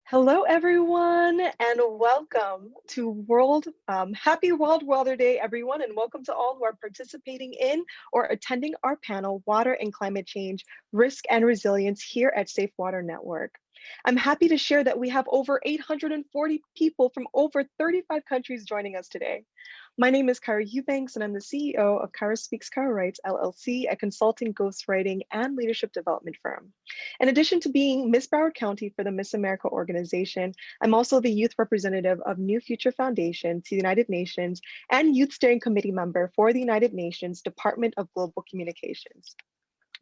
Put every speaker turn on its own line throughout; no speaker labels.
Hello, everyone, and welcome to Happy World Water Day, everyone, and welcome to all who are participating in or attending our panel, Water and Climate Change, Risk and Resilience here at Safe Water Network. I'm happy to share that we have over 840 people from over 35 countries joining us today. My name is Kara Eubanks, and I'm the CEO of Kara Speaks Kara Writes, LLC, a consulting, ghostwriting, and leadership development firm. In addition to being Miss Broward County for the Miss America organization, I'm also the youth representative of New Future Foundation to the United Nations and Youth Steering Committee member for the United Nations Department of Global Communications.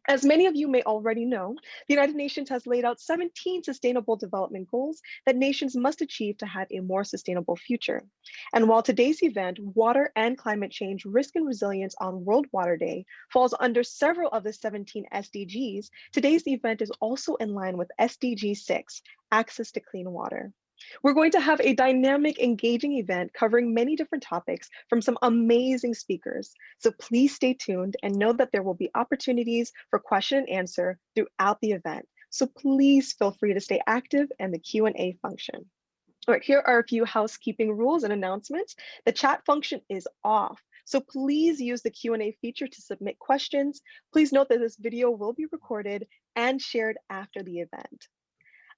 As many of you may already know, the United Nations has laid out 17 sustainable development goals that nations must achieve to have a more sustainable future. And while today's event, Water and Climate Change, Risk and Resilience on World Water Day, falls under several of the 17 SDGs, today's event is also in line with SDG 6, Access to Clean Water. We're going to have a dynamic, engaging event covering many different topics from some amazing speakers. So please stay tuned and know that there will be opportunities for question and answer throughout the event. So please feel free to stay active in the Q&A function. All right, here are a few housekeeping rules and announcements. The chat function is off, so please use the Q&A feature to submit questions. Please note that this video will be recorded and shared after the event.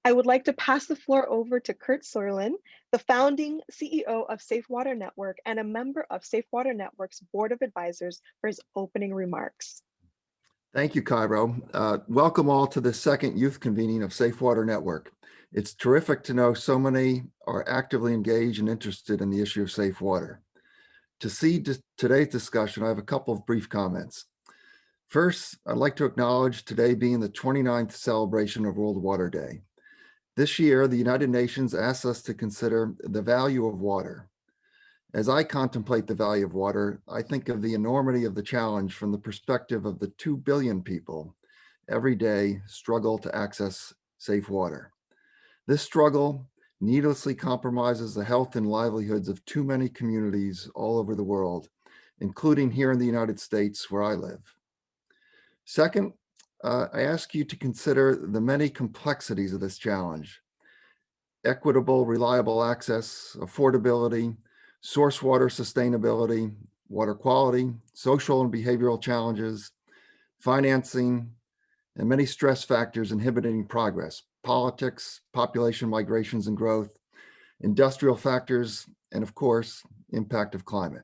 I would like to pass the floor over to Kurt Soerlin, the founding CEO of Safe Water Network and a member of Safe Water Network's Board of Advisors, for his opening remarks.
Thank you, Cairo. Welcome all to the second youth convening of Safe Water Network. It's terrific to know so many are actively engaged and interested in the issue of safe water. To see today's discussion, I have a couple of brief comments. First, I'd like to acknowledge today being the 29th celebration of World Water Day. This year, the United Nations asks us to consider the value of water. As I contemplate the value of water, I think of the enormity of the challenge from the perspective of the 2 billion people every day struggle to access safe water. This struggle needlessly compromises the health and livelihoods of too many communities all over the world, including here in the United States where I live. Second, I ask you to consider the many complexities of this challenge: equitable, reliable access, affordability, source water sustainability, water quality, social and behavioral challenges, financing, and many stress factors inhibiting progress: politics, population migrations and growth, industrial factors, and of course, impact of climate.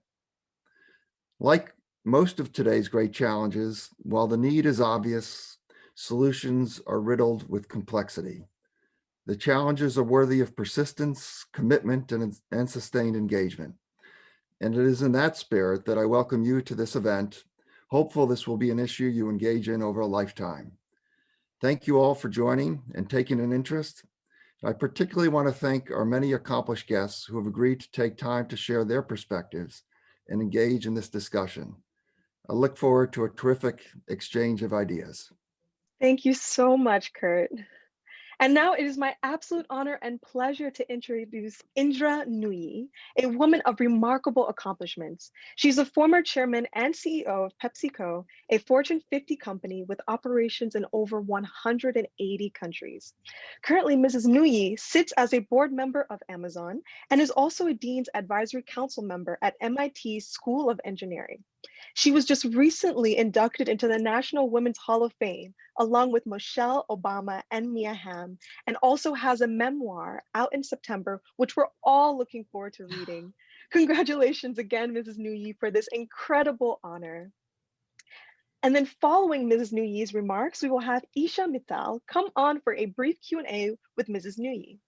Like most of today's great challenges, while the need is obvious, solutions are riddled with complexity. The challenges are worthy of persistence, commitment, and sustained engagement. And it is in that spirit that I welcome you to this event, hopeful this will be an issue you engage in over a lifetime. Thank you all for joining and taking an interest. I particularly want to thank our many accomplished guests who have agreed to take time to share their perspectives and engage in this discussion. I look forward to a terrific exchange of ideas.
Thank you so much, Kurt. And now it is my absolute honor and pleasure to introduce Indra Nooyi, a woman of remarkable accomplishments. She's a former chairman and CEO of PepsiCo, a Fortune 50 company with operations in over 180 countries. Currently, Mrs. Nooyi sits as a board member of Amazon and is also a Dean's Advisory Council member at MIT School of Engineering. She was just recently inducted into the National Women's Hall of Fame, along with Michelle Obama and Mia Hamm, and also has a memoir out in September, which we're all looking forward to reading. Congratulations again, Mrs. Nooyi, for this incredible honor. And then following Mrs. Nooyi's remarks, we will have Isha Mittal come on for a brief Q&A with Mrs. Nooyi.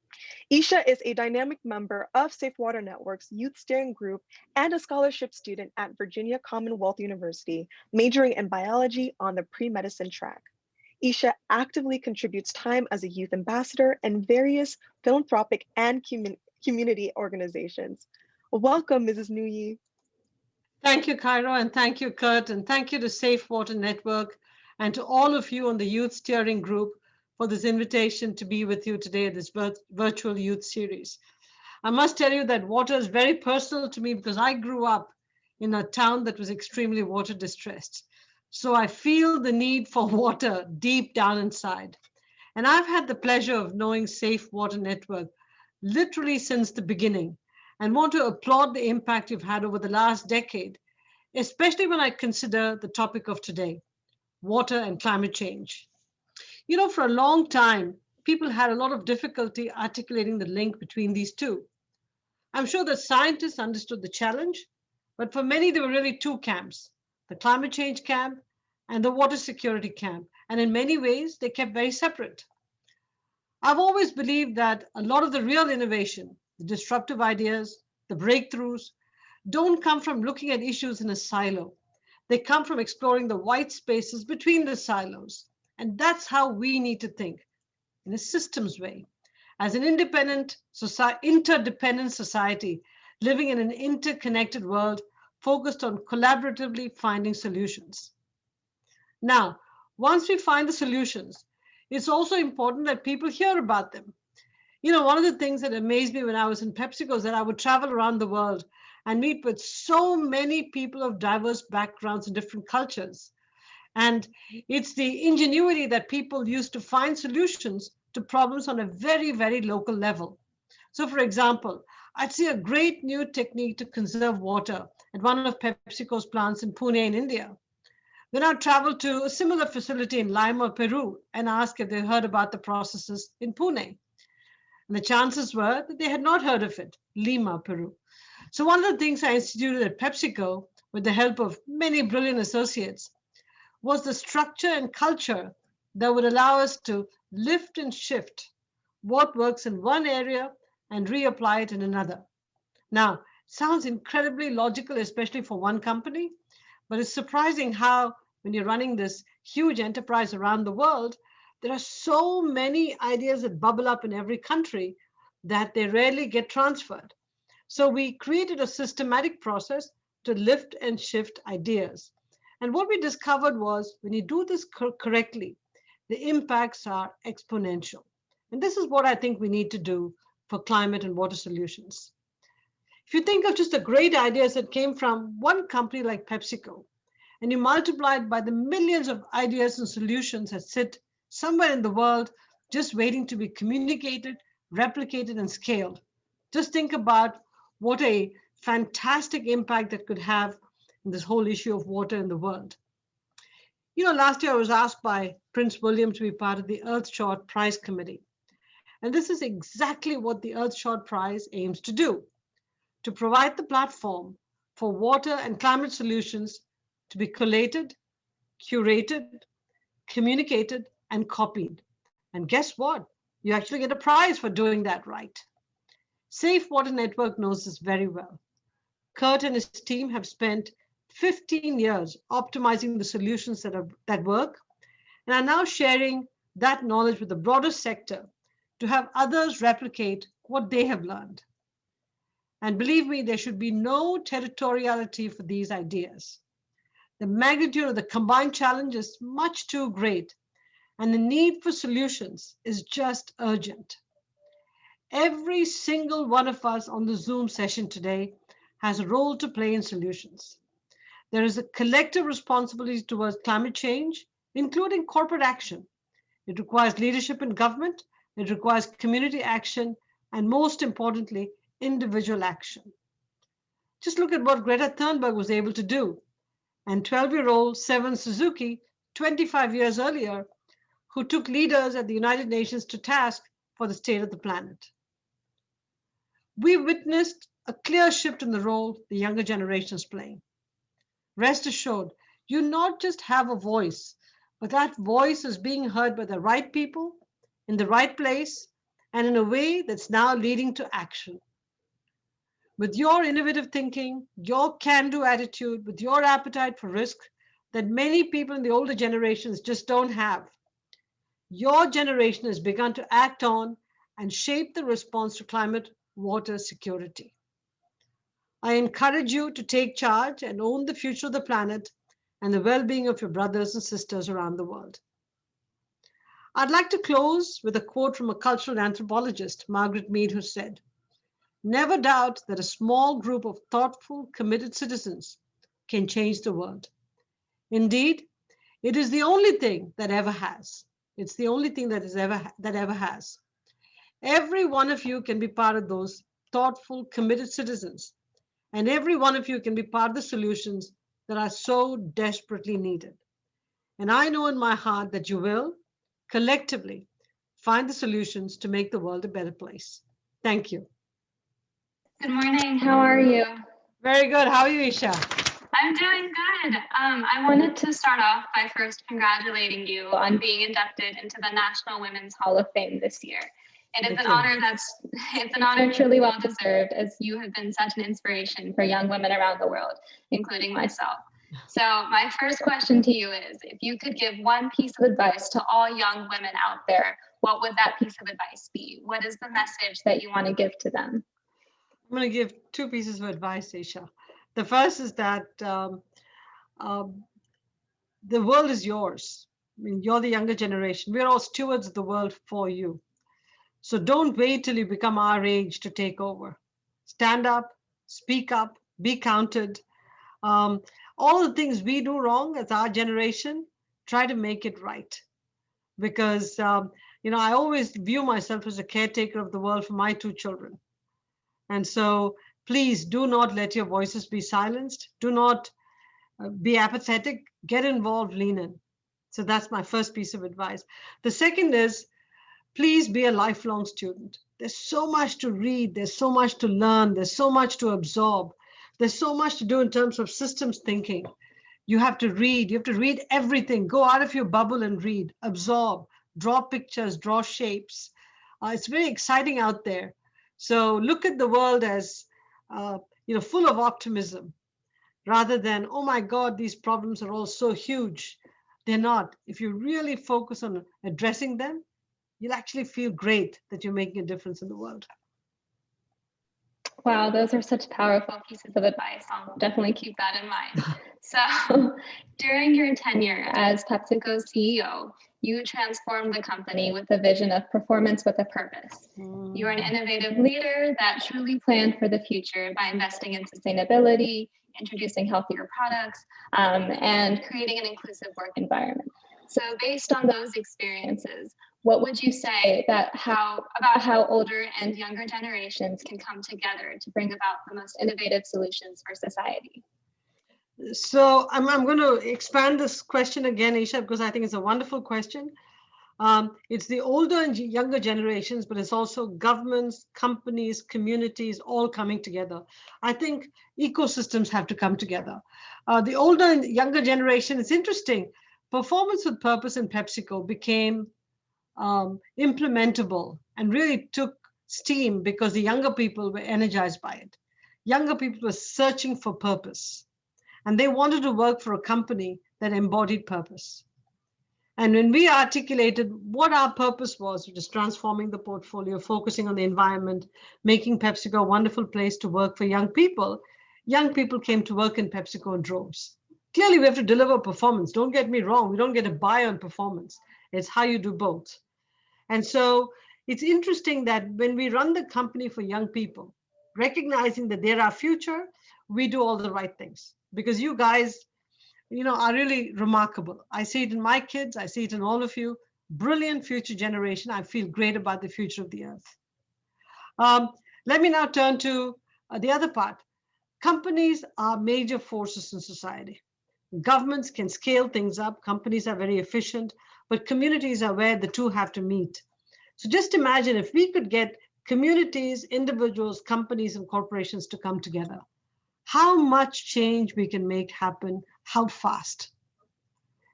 Isha is a dynamic member of Safe Water Network's Youth Steering Group and a scholarship student at Virginia Commonwealth University, majoring in biology on the pre-medicine track. Isha actively contributes time as a youth ambassador in various philanthropic and community organizations. Welcome, Mrs. Nooyi.
Thank you, Cairo, and thank you, Kurt, and thank you to Safe Water Network and to all of you on the Youth Steering Group for this invitation to be with you today at this virtual youth series. I must tell you that water is very personal to me because I grew up in a town that was extremely water distressed. So I feel the need for water deep down inside. And I've had the pleasure of knowing Safe Water Network literally since the beginning and want to applaud the impact you've had over the last decade, especially when I consider the topic of today, water and climate change. You know, for a long time, people had a lot of difficulty articulating the link between these two. I'm sure that scientists understood the challenge, but for many, there were really two camps, the climate change camp and the water security camp. And in many ways, they kept very separate. I've always believed that a lot of the real innovation, the disruptive ideas, the breakthroughs, don't come from looking at issues in a silo. They come from exploring the white spaces between the silos. And that's how we need to think in a systems way. As an interdependent society living in an interconnected world focused on collaboratively finding solutions. Now, once we find the solutions, it's also important that people hear about them. You know, one of the things that amazed me when I was in PepsiCo is that I would travel around the world and meet with so many people of diverse backgrounds and different cultures. And it's the ingenuity that people use to find solutions to problems on a very, very local level. So, for example, I'd see a great new technique to conserve water at one of PepsiCo's plants in Pune, in India. Then I'd travel to a similar facility in Lima, Peru, and ask if they heard about the processes in Pune. And the chances were that they had not heard of it, Lima, Peru. So, one of the things I instituted at PepsiCo, with the help of many brilliant associates, was the structure and culture that would allow us to lift and shift what works in one area and reapply it in another. Now, sounds incredibly logical, especially for one company, but it's surprising how, when you're running this huge enterprise around the world, there are so many ideas that bubble up in every country that they rarely get transferred. So we created a systematic process to lift and shift ideas. And what we discovered was when you do this correctly, the impacts are exponential. And this is what I think we need to do for climate and water solutions. If you think of just the great ideas that came from one company like PepsiCo, and you multiply it by the millions of ideas and solutions that sit somewhere in the world just waiting to be communicated, replicated, and scaled, just think about what a fantastic impact that could have in this whole issue of water in the world. You know, last year I was asked by Prince William to be part of the Earthshot Prize Committee. And this is exactly what the Earthshot Prize aims to do, to provide the platform for water and climate solutions to be collated, curated, communicated, and copied. And guess what? You actually get a prize for doing that right. Safe Water Network knows this very well. Kurt and his team have spent 15 years optimizing the solutions that work and are now sharing that knowledge with the broader sector to have others replicate what they have learned. And believe me, there should be no territoriality for these ideas. The magnitude of the combined challenge is much too great, and the need for solutions is just urgent. Every single one of us on the Zoom session today has a role to play in solutions. There is a collective responsibility towards climate change, including corporate action. It requires leadership in government, it requires community action, and most importantly, individual action. Just look at what Greta Thunberg was able to do. And 12-year-old Seven Suzuki, 25 years earlier, who took leaders at the United Nations to task for the state of the planet. We witnessed a clear shift in the role the younger generation is playing. Rest assured, you not just have a voice, but that voice is being heard by the right people, in the right place, and in a way that's now leading to action. With your innovative thinking, your can-do attitude, with your appetite for risk that many people in the older generations just don't have, your generation has begun to act on and shape the response to climate water security. I encourage you to take charge and own the future of the planet and the well-being of your brothers and sisters around the world. I'd like to close with a quote from a cultural anthropologist, Margaret Mead, who said, "Never doubt that a small group of thoughtful, committed citizens can change the world. Indeed, it is the only thing that ever has." It's the only thing that ever has. Every one of you can be part of those thoughtful, committed citizens. And every one of you can be part of the solutions that are so desperately needed. And I know in my heart that you will, collectively, find the solutions to make the world a better place. Thank you.
Good morning. How are you?
Very good. How are you, Isha?
I'm doing good. I wanted to start off by first congratulating you on being inducted into the National Women's Hall of Fame this year. It is an honor it's an honor truly well deserved, as you have been such an inspiration for young women around the world, including myself. So my first question to you is, if you could give one piece of advice to all young women out there, what would that piece of advice be? What is the message that you want to give to them?
I'm going to give two pieces of advice, Isha. The first is that the world is yours. I mean, you're the younger generation. We're all stewards of the world for you. So don't wait till you become our age to take over. Stand up, speak up, be counted. All the things we do wrong as our generation, try to make it right. Because, I always view myself as a caretaker of the world for my two children. And so please do not let your voices be silenced. Do not be apathetic. Get involved, lean in. So that's my first piece of advice. The second is, please be a lifelong student. There's so much to read. There's so much to learn. There's so much to absorb. There's so much to do in terms of systems thinking. You have to read. You have to read everything. Go out of your bubble and read, absorb, draw pictures, draw shapes. It's very exciting out there. So look at the world as, full of optimism, rather than, oh my God, these problems are all so huge. They're not. If you really focus on addressing them, you'll actually feel great that you're making a difference in the world.
Wow, those are such powerful pieces of advice. I'll definitely keep that in mind. So during your tenure as PepsiCo's CEO, you transformed the company with a vision of performance with a purpose. You're an innovative leader that truly planned for the future by investing in sustainability, introducing healthier products, and creating an inclusive work environment. So based on those experiences, what would you say about how older and younger generations can come together to bring about the most innovative solutions for society?
So I'm going to expand this question again, Isha, because I think it's a wonderful question. It's the older and younger generations, but it's also governments, companies, communities, all coming together. I think ecosystems have to come together. The older and younger generation, it's interesting. Performance with purpose in PepsiCo became implementable and really took steam because the younger people were energized by it. Younger people were searching for purpose, and they wanted to work for a company that embodied purpose. And when we articulated what our purpose was, which is transforming the portfolio, focusing on the environment, making PepsiCo a wonderful place to work for young people came to work in PepsiCo in droves. Clearly, we have to deliver performance. Don't get me wrong. We don't get a buy on performance. It's how you do both. And so it's interesting that when we run the company for young people, recognizing that they're our future, we do all the right things. Because you guys, are really remarkable. I see it in my kids. I see it in all of you. Brilliant future generation. I feel great about the future of the earth. Let me now turn to the other part. Companies are major forces in society. Governments can scale things up. Companies are very efficient, but communities are where the two have to meet. So just imagine if we could get communities, individuals, companies, and corporations to come together, how much change we can make happen, how fast,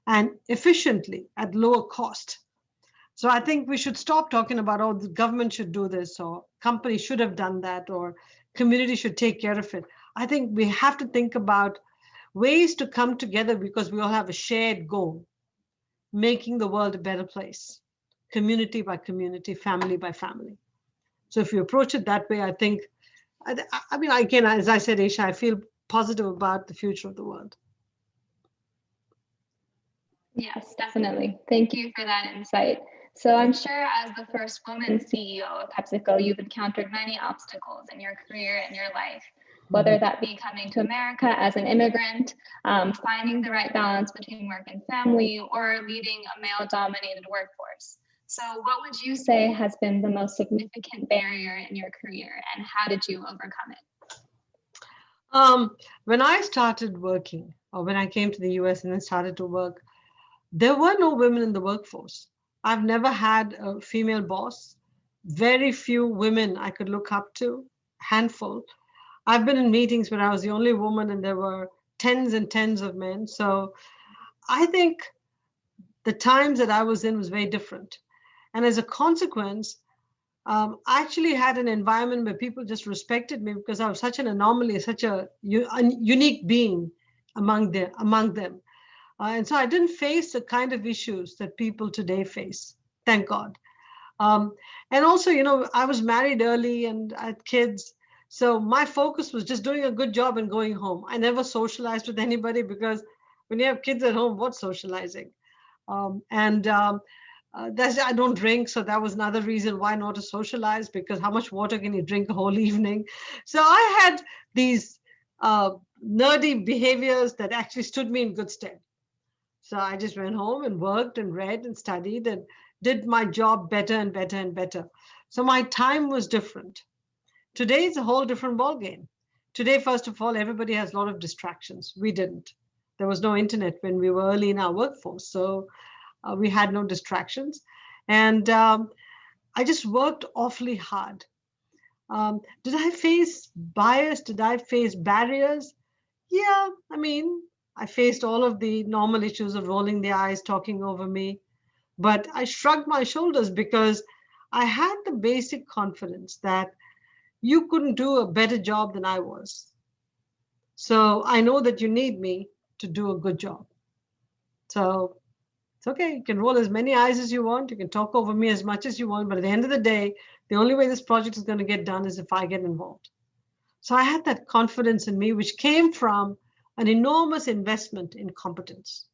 and efficiently at lower cost. So I think we should stop talking about, oh, the government should do this, or companies should have done that, or community should take care of it. I think we have to think about ways to come together because we all have a shared goal, making the world a better place, community by community, family by family. So if you approach it that way, I think, again, as I said, Isha, I feel positive about the future of the world.
Yes, definitely. Thank you for that insight. So I'm sure as the first woman CEO of PepsiCo, you've encountered many obstacles in your career and your life. whether that be coming to America as an immigrant, finding the right balance between work and family, or leading a male-dominated workforce. So what would you say has been the most significant barrier in your career, and how did you overcome it?
When I started working, or when I came to the US and then started to work, there were no women in the workforce. I've never had a female boss. Very few women I could look up to, handful. I've been in meetings where I was the only woman and there were tens and tens of men. So I think the times that I was in was very different. And as a consequence, I actually had an environment where people just respected me because I was such an anomaly, such a unique being among them. And so I didn't face the kind of issues that people today face, thank God. And also, I was married early and I had kids. So my focus was just doing a good job and going home. I never socialized with anybody because when you have kids at home, what's socializing? I don't drink, so that was another reason why not to socialize, because how much water can you drink a whole evening? So I had these nerdy behaviors that actually stood me in good stead. So I just went home and worked and read and studied and did my job better and better and better. So my time was different. Today is a whole different ballgame. Today, first of all, everybody has a lot of distractions. We didn't. There was no internet when we were early in our workforce. So we had no distractions. And I just worked awfully hard. Did I face bias? Did I face barriers? Yeah, I faced all of the normal issues of rolling the eyes, talking over me. But I shrugged my shoulders because I had the basic confidence that you couldn't do a better job than I was. So I know that you need me to do a good job. So it's okay. You can roll as many eyes as you want. You can talk over me as much as you want. But at the end of the day, the only way this project is going to get done is if I get involved. So I had that confidence in me, which came from an enormous investment in competence.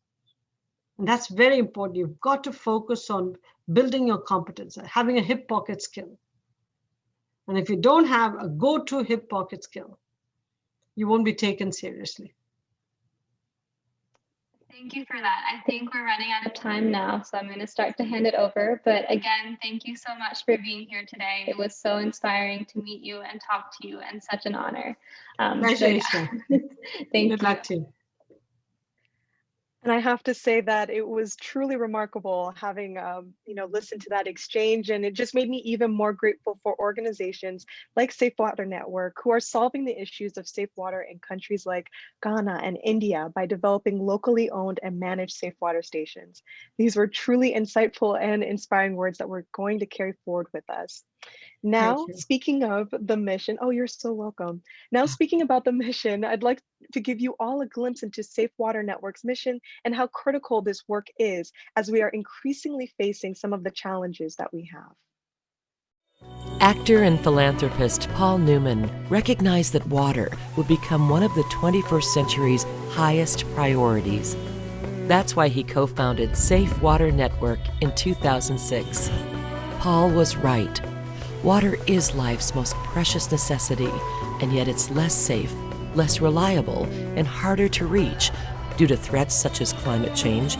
And that's very important. You've got to focus on building your competence, having a hip pocket skill. And if you don't have a go-to hip pocket skill, you won't be taken seriously.
Thank you for that. I think we're running out of time now, so I'm going to start to hand it over. But again, thank you so much for being here today. It was so inspiring to meet you and talk to you, and such an honor.
Pleasure,
Thank you.
Good luck to you.
And I have to say that it was truly remarkable having, listened to that exchange, and it just made me even more grateful for organizations like Safe Water Network, who are solving the issues of safe water in countries like Ghana and India by developing locally owned and managed safe water stations. These were truly insightful and inspiring words that we're going to carry forward with us. Now, speaking of the mission, oh, you're so welcome. Now, speaking about the mission, I'd like to give you all a glimpse into Safe Water Network's mission and how critical this work is as we are increasingly facing some of the challenges that we have.
Actor and philanthropist Paul Newman recognized that water would become one of the 21st century's highest priorities. That's why he co-founded Safe Water Network in 2006. Paul was right. Water is life's most precious necessity, and yet it's less safe, less reliable, and harder to reach due to threats such as climate change,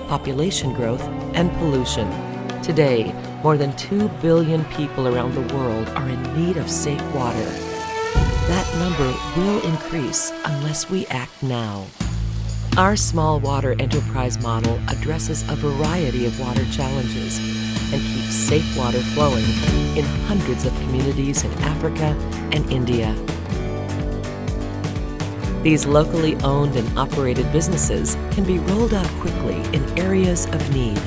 population growth, and pollution. Today, more than 2 billion people around the world are in need of safe water. That number will increase unless we act now. Our small water enterprise model addresses a variety of water challenges and keeps safe water flowing in hundreds of communities in Africa and India. These locally owned and operated businesses can be rolled out quickly in areas of need.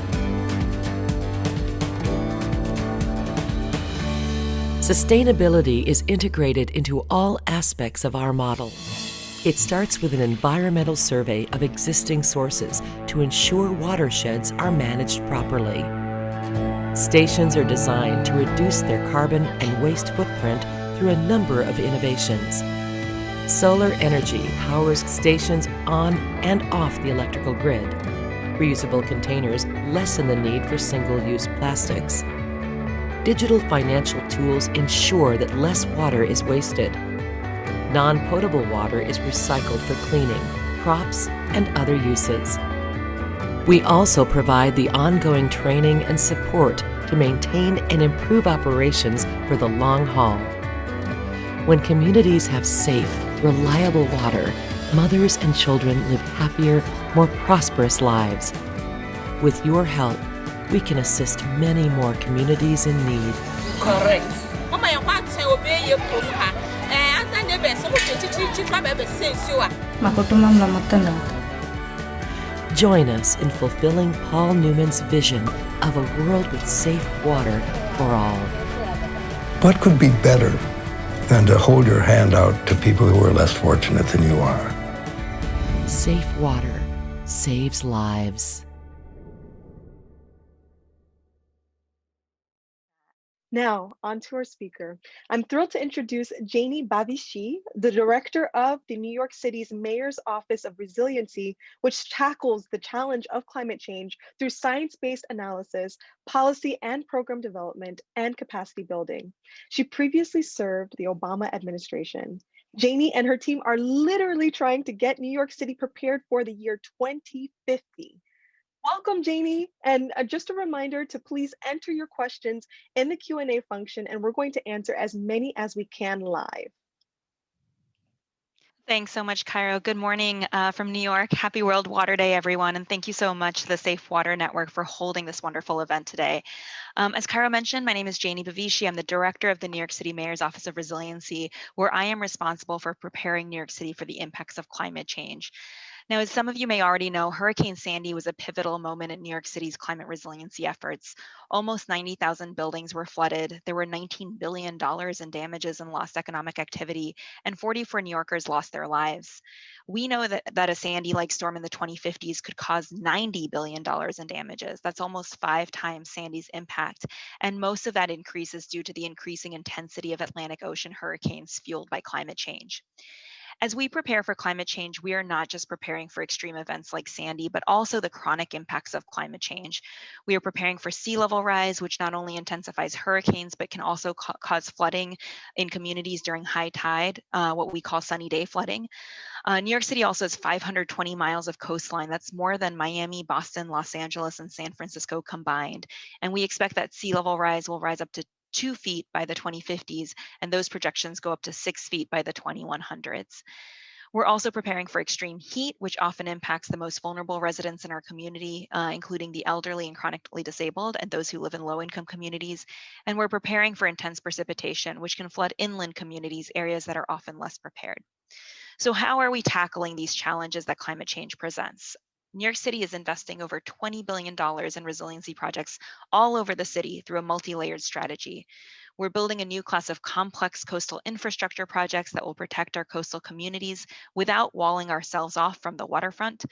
Sustainability is integrated into all aspects of our model. It starts with an environmental survey of existing sources to ensure watersheds are managed properly. Stations are designed to reduce their carbon and waste footprint through a number of innovations. Solar energy powers stations on and off the electrical grid. Reusable containers lessen the need for single-use plastics. Digital financial tools ensure that less water is wasted. Non-potable water is recycled for cleaning, crops, and other uses. We also provide the ongoing training and support to maintain and improve operations for the long haul. When communities have safe, reliable water, mothers and children live happier, more prosperous lives. With your help, we can assist many more communities in need.
Correct.
Join us in fulfilling Paul Newman's vision of a world with safe water for all.
What could be better than to hold your hand out to people who are less fortunate than you are?
Safe water saves lives.
Now, on to our speaker. I'm thrilled to introduce Janie Bavishi, the director of the New York City's Mayor's Office of Resiliency, which tackles the challenge of climate change through science-based analysis, policy and program development, and capacity building. She previously served the Obama administration. Janie and her team are literally trying to get New York City prepared for the year 2050. Welcome, Janie. And just a reminder to please enter your questions in the Q&A function, and we're going to answer as many as we can live.
Thanks so much, Cairo. Good morning from New York. Happy World Water Day, everyone. And thank you so much to the Safe Water Network for holding this wonderful event today. As Cairo mentioned, my name is Janie Bavishi. I'm the director of the New York City Mayor's Office of Resiliency, where I am responsible for preparing New York City for the impacts of climate change. Now, as some of you may already know, Hurricane Sandy was a pivotal moment in New York City's climate resiliency efforts. Almost 90,000 buildings were flooded. There were $19 billion in damages and lost economic activity, and 44 New Yorkers lost their lives. We know that a Sandy-like storm in the 2050s could cause $90 billion in damages. That's almost 5 times Sandy's impact, and most of that increase is due to the increasing intensity of Atlantic Ocean hurricanes fueled by climate change. As we prepare for climate change, we are not just preparing for extreme events like Sandy, but also the chronic impacts of climate change. We are preparing for sea level rise, which not only intensifies hurricanes, but can also cause flooding in communities during high tide, what we call sunny day flooding. New York City also has 520 miles of coastline. That's more than Miami, Boston, Los Angeles, and San Francisco combined. And we expect that sea level rise will rise up to 2 feet by the 2050s, and those projections go up to 6 feet by the 2100s. We're also preparing for extreme heat, which often impacts the most vulnerable residents in our community, including the elderly and chronically disabled and those who live in low-income communities. And we're preparing for intense precipitation, which can flood inland communities, areas that are often less prepared. So how are we tackling these challenges that climate change presents? New York City is investing over $20 billion in resiliency projects all over the city through a multi-layered strategy. We're building a new class of complex coastal infrastructure projects that will protect our coastal communities without walling ourselves off from the waterfront.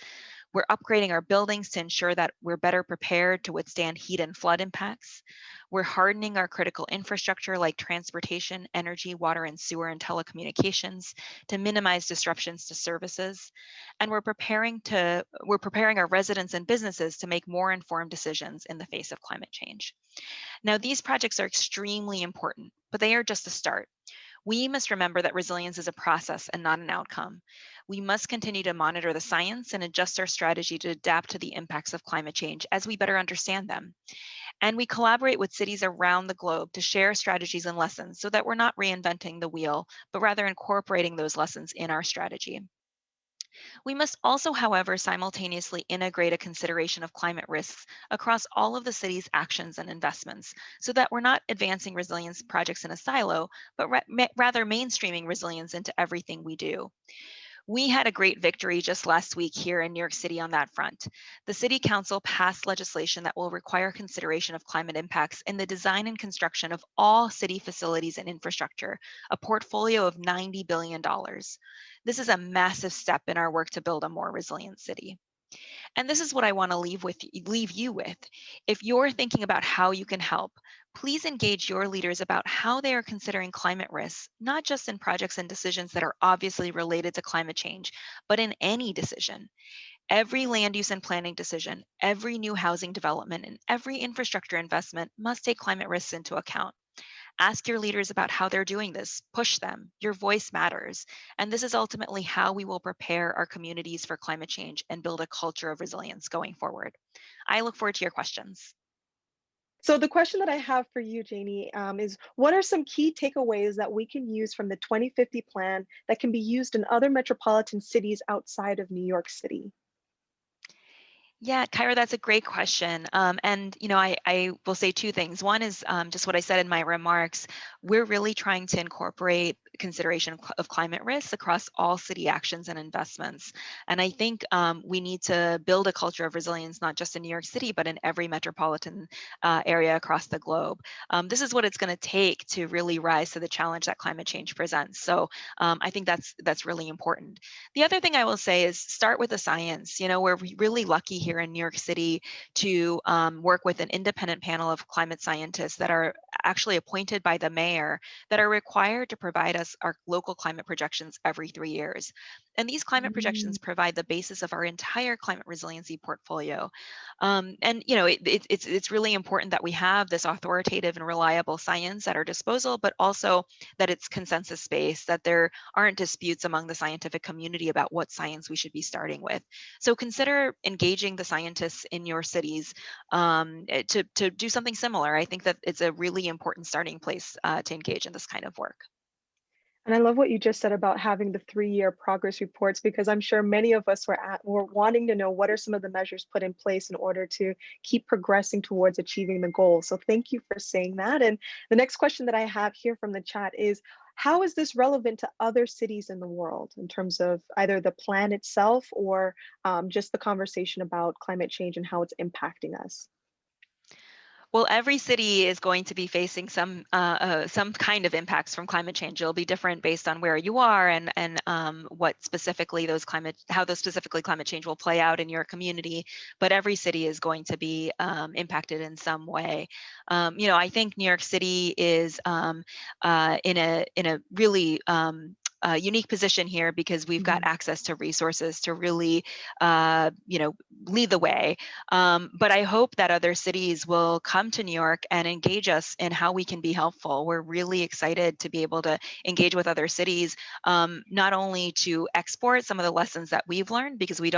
We're upgrading our buildings to ensure that we're better prepared to withstand heat and flood impacts. We're hardening our critical infrastructure like transportation, energy, water, and sewer, and telecommunications to minimize disruptions to services. And we're preparing our residents and businesses to make more informed decisions in the face of climate change. Now, these projects are extremely important, but they are just a start. We must remember that resilience is a process and not an outcome. We must continue to monitor the science and adjust our strategy to adapt to the impacts of climate change as we better understand them. And we collaborate with cities around the globe to share strategies and lessons so that we're not reinventing the wheel, but rather incorporating those lessons in our strategy. We must also, however, simultaneously integrate a consideration of climate risks across all of the city's actions and investments so that we're not advancing resilience projects in a silo, but rather mainstreaming resilience into everything we do. We had a great victory just last week here in New York City on that front. The City Council passed legislation that will require consideration of climate impacts in the design and construction of all city facilities and infrastructure, a portfolio of $90 billion. This is a massive step in our work to build a more resilient city. And this is what I want to leave you with. If you're thinking about how you can help, please engage your leaders about how they are considering climate risks, not just in projects and decisions that are obviously related to climate change, but in any decision. Every land use and planning decision, every new housing development, and every infrastructure investment must take climate risks into account. Ask your leaders about how they're doing this. Push them. Your voice matters. And this is ultimately how we will prepare our communities for climate change and build a culture of resilience going forward. I look forward to your questions.
So the question that I have for you, Janie, is what are some key takeaways that we can use from the 2050 plan that can be used in other metropolitan cities outside of New York City?
Yeah, Kyra, that's a great question. And I will say two things. One is just what I said in my remarks. We're really trying to incorporate consideration of climate risks across all city actions and investments. And I think we need to build a culture of resilience, not just in New York City, but in every metropolitan area across the globe. This is what it's going to take to really rise to the challenge that climate change presents. So I think that's really important. The other thing I will say is start with the science. We're really lucky here in New York City to work with an independent panel of climate scientists that are actually appointed by the mayor that are required to provide us our local climate projections every 3 years. And these climate projections provide the basis of our entire climate resiliency portfolio. And it's really important that we have this authoritative and reliable science at our disposal, but also that it's consensus based, that there aren't disputes among the scientific community about what science we should be starting with. So consider engaging the scientists in your cities to do something similar. I think that it's a really important starting place to engage in this kind of work.
And I love what you just said about having the 3-year progress reports, because I'm sure many of us were wanting to know what are some of the measures put in place in order to keep progressing towards achieving the goal. So thank you for saying that. And the next question that I have here from the chat is, how is this relevant to other cities in the world in terms of either the plan itself or just the conversation about climate change and how it's impacting us?
Well, every city is going to be facing some kind of impacts from climate change. It'll be different based on where you are and what specifically how those specifically climate change will play out in your community. But every city is going to be impacted in some way. I think New York City is in a really unique position here because we've got access to resources to really, lead the way. But I hope that other cities will come to New York and engage us in how we can be helpful. We're really excited to be able to engage with other cities, not only to export some of the lessons that we've learned, because we've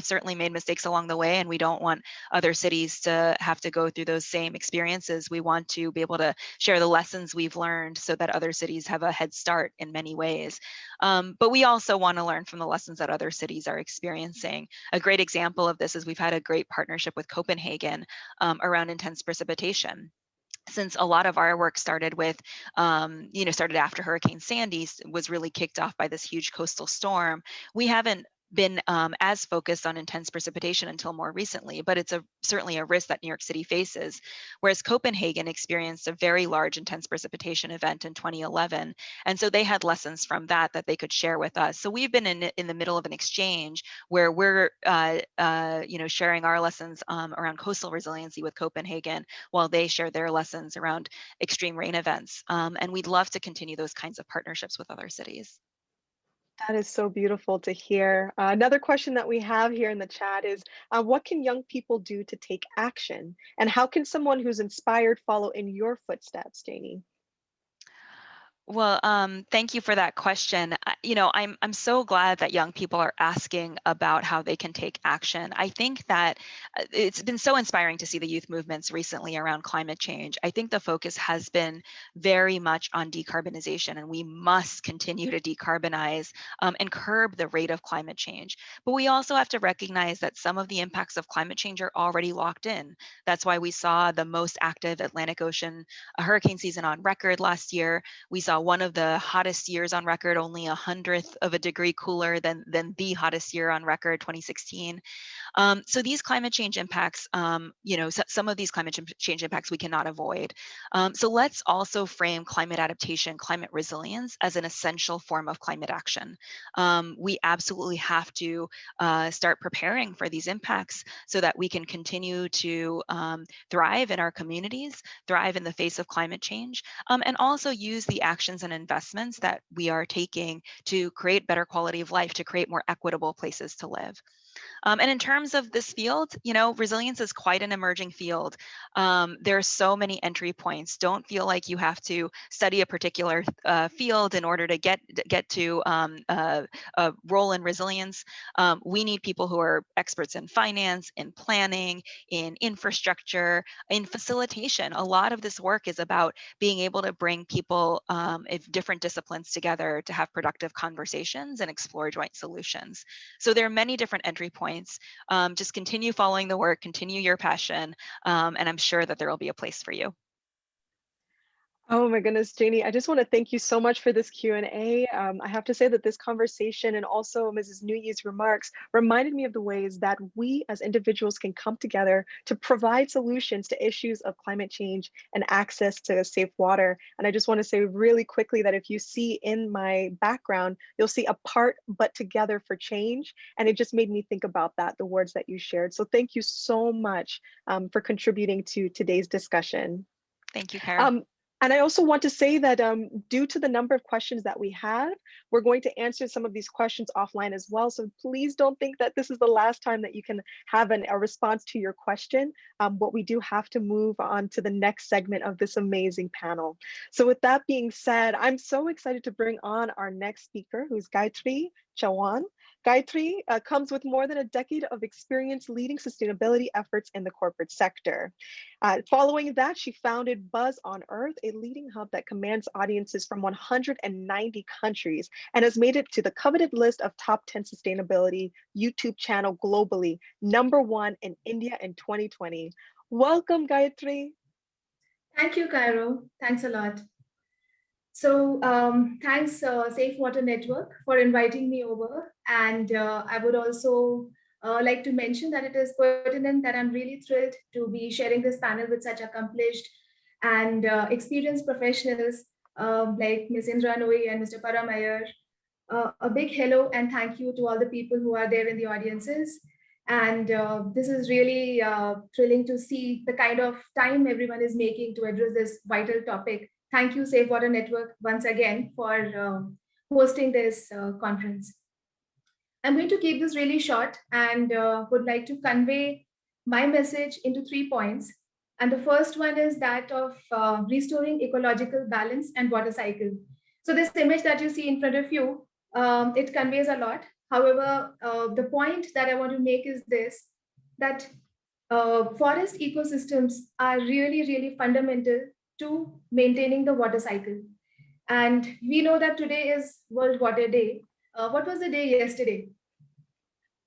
certainly made mistakes along the way and we don't want other cities to have to go through those same experiences. We want to be able to share the lessons we've learned so that other cities have a head start in many ways. But we also want to learn from the lessons that other cities are experiencing. A great example of this is we've had a great partnership with Copenhagen around intense precipitation. Since a lot of our work started started after Hurricane Sandy was really kicked off by this huge coastal storm, we haven't been as focused on intense precipitation until more recently, but it's certainly a risk that New York City faces. Whereas Copenhagen experienced a very large intense precipitation event in 2011, and so they had lessons from that they could share with us. So we've been in the middle of an exchange where we're sharing our lessons around coastal resiliency with Copenhagen, while they share their lessons around extreme rain events. And we'd love to continue those kinds of partnerships with other cities.
That is so beautiful to hear. Another question that we have here in the chat is, what can young people do to take action? And how can someone who's inspired follow in your footsteps, Janie?
Well, thank you for that question. I'm so glad that young people are asking about how they can take action. I think that it's been so inspiring to see the youth movements recently around climate change. I think the focus has been very much on decarbonization, and we must continue to decarbonize and curb the rate of climate change. But we also have to recognize that some of the impacts of climate change are already locked in. That's why we saw the most active Atlantic Ocean hurricane season on record last year. We saw one of the hottest years on record, only 1/100th of a degree cooler than the hottest year on record, 2016. So these climate change impacts, some of these climate change impacts we cannot avoid. So let's also frame climate adaptation, climate resilience as an essential form of climate action. We absolutely have to start preparing for these impacts so that we can continue to thrive in our communities, thrive in the face of climate change, and also use the actions and investments that we are taking to create better quality of life, to create more equitable places to live. And in terms of this field, you know, resilience is quite an emerging field. There are so many entry points. Don't feel like you have to study a particular field in order to get to a role in resilience. We need people who are experts in finance, in planning, in infrastructure, in facilitation. A lot of this work is about being able to bring people of different disciplines together to have productive conversations and explore joint solutions. So there are many different entry points. Just continue following the work, continue your passion, and I'm sure that there will be a place for you.
Oh my goodness, Janie, I just want to thank you so much for this Q&A. I have to say that this conversation and also Mrs. Nuyi's remarks reminded me of the ways that we as individuals can come together to provide solutions to issues of climate change and access to safe water. And I just want to say really quickly that if you see in my background, you'll see apart but together for change. And it just made me think about that, the words that you shared. So thank you so much for contributing to today's discussion.
Thank you, Kara.
And I also want to say that due to the number of questions that we have, we're going to answer some of these questions offline as well. So please don't think that this is the last time that you can have a response to your question, but we do have to move on to the next segment of this amazing panel. So with that being said, I'm so excited to bring on our next speaker, who's Gayatri Chauhan. Gayatri comes with more than a decade of experience leading sustainability efforts in the corporate sector. Following that, she founded Buzz on Earth, a leading hub that commands audiences from 190 countries and has made it to the coveted list of top 10 sustainability YouTube channel globally, #1 in India in 2020. Welcome, Gayatri.
Thank you, Cairo. Thanks a lot. So thanks, Safe Water Network, for inviting me over. And I would also like to mention that it is pertinent that I'm really thrilled to be sharing this panel with such accomplished and experienced professionals like Ms. Indra Noe and Mr. Param Iyer. A big hello and thank you to all the people who are there in the audiences. And this is really thrilling to see the kind of time everyone is making to address this vital topic. Thank you, Safe Water Network, once again for hosting this conference. I'm going to keep this really short and would like to convey my message into 3 points. And the first one is that of restoring ecological balance and water cycle. So this image that you see in front of you, it conveys a lot. However, the point that I want to make is this, that forest ecosystems are really, really fundamental to maintaining the water cycle. And we know that today is World Water Day. What was the day yesterday?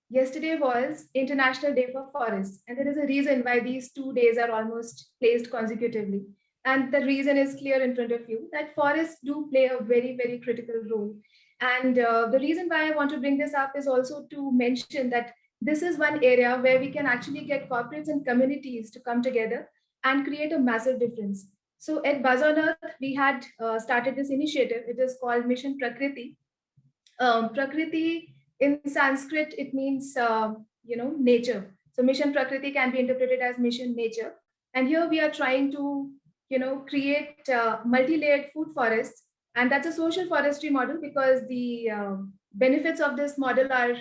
Yesterday was International Day for Forests. And there is a reason why these 2 days are almost placed consecutively. And the reason is clear in front of you, that forests do play a very, very critical role. And the reason why I want to bring this up is also to mention that this is one area where we can actually get corporates and communities to come together and create a massive difference. So at Buzz on Earth, we had started this initiative. It is called Mission Prakriti. Prakriti in Sanskrit, it means, nature. So Mission Prakriti can be interpreted as Mission Nature. And here we are trying to, create multi-layered food forests. And that's a social forestry model because the benefits of this model are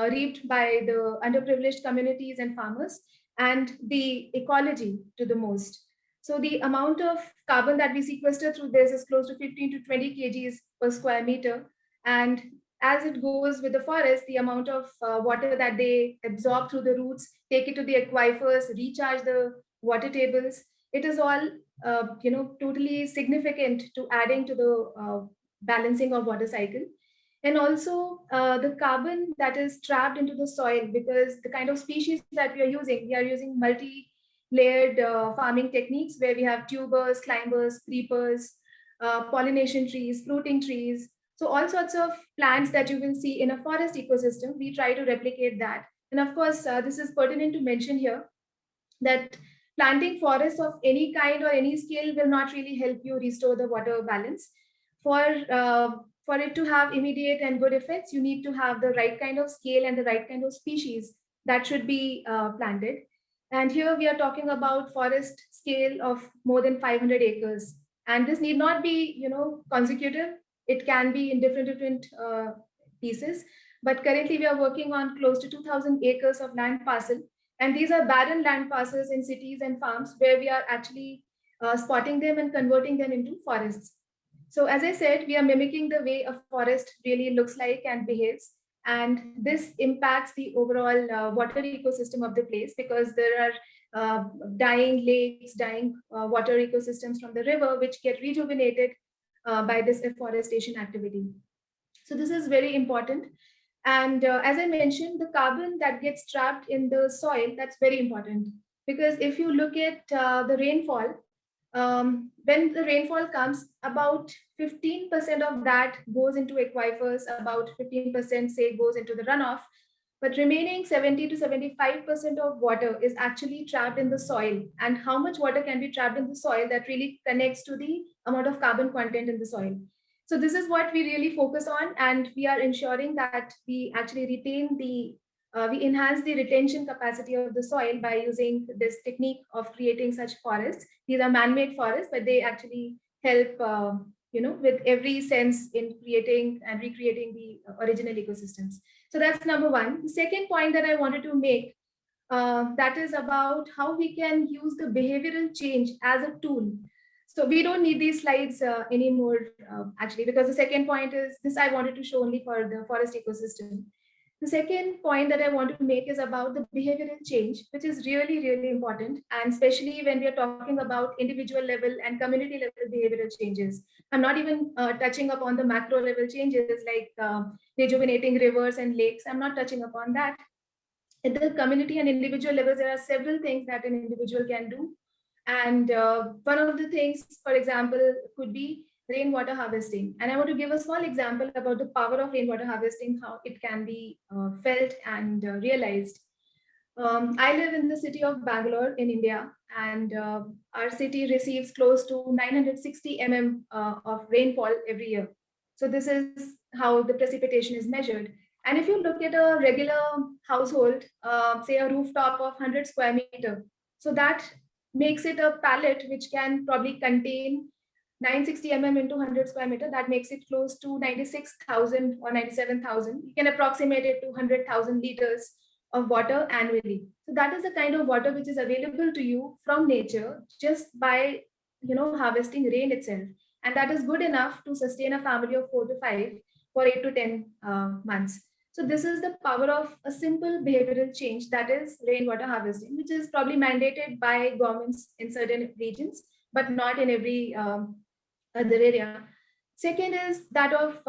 reaped by the underprivileged communities and farmers, and the ecology to the most. So the amount of carbon that we sequester through this is close to 15 to 20 kgs per square meter. And as it goes with the forest, the amount of water that they absorb through the roots, take it to the aquifers, recharge the water tables, it is all totally significant to adding to the balancing of water cycle. And also the carbon that is trapped into the soil, because the kind of species that we are using multi-layered farming techniques where we have tubers, climbers, creepers, pollination trees, fruiting trees. So all sorts of plants that you will see in a forest ecosystem, we try to replicate that. And of course, this is pertinent to mention here that planting forests of any kind or any scale will not really help you restore the water balance. For it to have immediate and good effects, you need to have the right kind of scale and the right kind of species that should be planted. And here we are talking about forest scale of more than 500 acres. And this need not be, consecutive. It can be in different pieces. But currently we are working on close to 2,000 acres of land parcel. And these are barren land parcels in cities and farms where we are actually spotting them and converting them into forests. So as I said, we are mimicking the way a forest really looks like and behaves. And this impacts the overall water ecosystem of the place, because there are dying lakes, dying water ecosystems from the river, which get rejuvenated by this afforestation activity. So this is very important. And as I mentioned, the carbon that gets trapped in the soil, that's very important. Because if you look at the rainfall, when the rainfall comes, about 15% of that goes into aquifers, about 15% say goes into the runoff, but remaining 70 to 75% of water is actually trapped in the soil. And how much water can be trapped in the soil, that really connects to the amount of carbon content in the soil. So this is what we really focus on, and we are ensuring that we actually retain we enhance the retention capacity of the soil by using this technique of creating such forests. These are man-made forests, but they actually help, with every sense in creating and recreating the original ecosystems. So that's number one. The second point that I wanted to make, that is about how we can use the behavioral change as a tool. So we don't need these slides anymore, actually, because the second point is this I wanted to show only for the forest ecosystem. The second point that I want to make is about the behavioral change, which is really, really important. And especially when we are talking about individual level and community level behavioral changes. I'm not even touching upon the macro level changes like rejuvenating rivers and lakes. I'm not touching upon that. At the community and individual levels, there are several things that an individual can do. And one of the things, for example, could be rainwater harvesting. And I want to give a small example about the power of rainwater harvesting, how it can be felt and realized. I live in the city of Bangalore in India, and our city receives close to 960 of rainfall every year. So this is how the precipitation is measured. And if you look at a regular household, say a rooftop of 100 square meter, so that makes it a pallet which can probably contain 960 into 100 square meter. That makes it close to 96,000 or 97,000. You can approximate it to 100,000 liters of water annually. So that is the kind of water which is available to you from nature just by harvesting rain itself. And that is good enough to sustain a family of 4 to 5 for 8 to 10 months. So this is the power of a simple behavioral change, that is rainwater harvesting, which is probably mandated by governments in certain regions, but not in every other area. Second is that of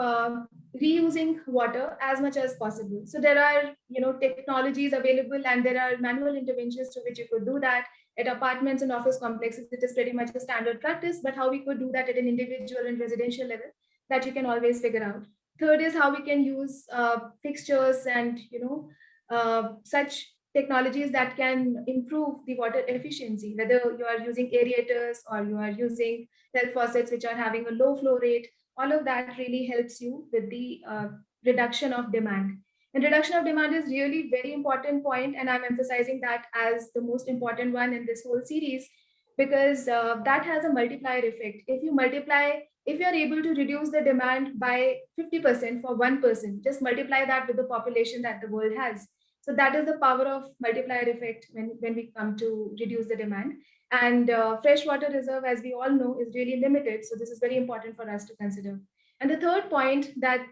reusing water as much as possible. So there are technologies available, and there are manual interventions to which you could do that. At apartments and office complexes, it is pretty much a standard practice, but how we could do that at an individual and residential level, that you can always figure out. Third is how we can use fixtures and such technologies that can improve the water efficiency, whether you are using aerators or you are using health faucets which are having a low flow rate. All of that really helps you with the reduction of demand. And reduction of demand is really very important point, and I'm emphasizing that as the most important one in this whole series, because that has a multiplier effect. If you're able to reduce the demand by 50% for one person, just multiply that with the population that the world has. So that is the power of multiplier effect when we come to reduce the demand. And freshwater reserve, as we all know, is really limited. So this is very important for us to consider. And the third point that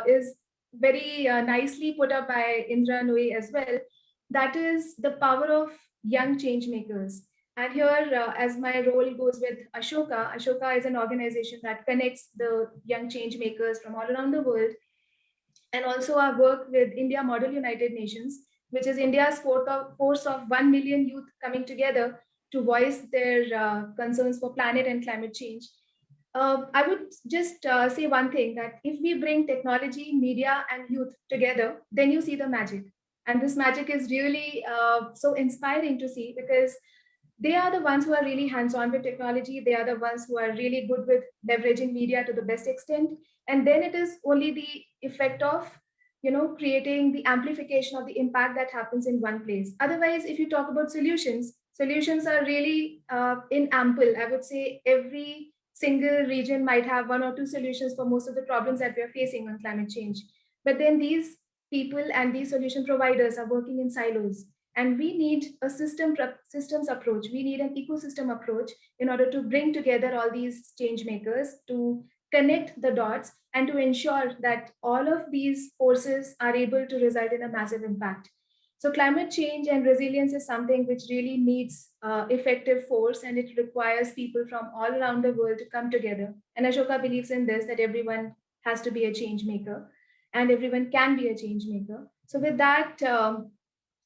is very nicely put up by Indra Nooyi as well, that is the power of young change makers. And here, as my role goes with Ashoka, Ashoka is an organization that connects the young change makers from all around the world. And also our work with India Model United Nations, which is India's force of 1 million youth coming together to voice their concerns for planet and climate change. I would just say one thing, that if we bring technology, media, and youth together, then you see the magic. And this magic is really so inspiring to see, because they are the ones who are really hands-on with technology. They are the ones who are really good with leveraging media to the best extent. And then it is only the effect of creating the amplification of the impact that happens in one place. Otherwise, if you talk about solutions are really in ample. I would say every single region might have one or two solutions for most of the problems that we are facing on climate change. But then these people and these solution providers are working in silos. And we need a systems approach. We need an ecosystem approach in order to bring together all these change makers, to connect the dots, and to ensure that all of these forces are able to result in a massive impact. So climate change and resilience is something which really needs effective force, and it requires people from all around the world to come together. And Ashoka believes in this, that everyone has to be a change maker and everyone can be a change maker. So with that,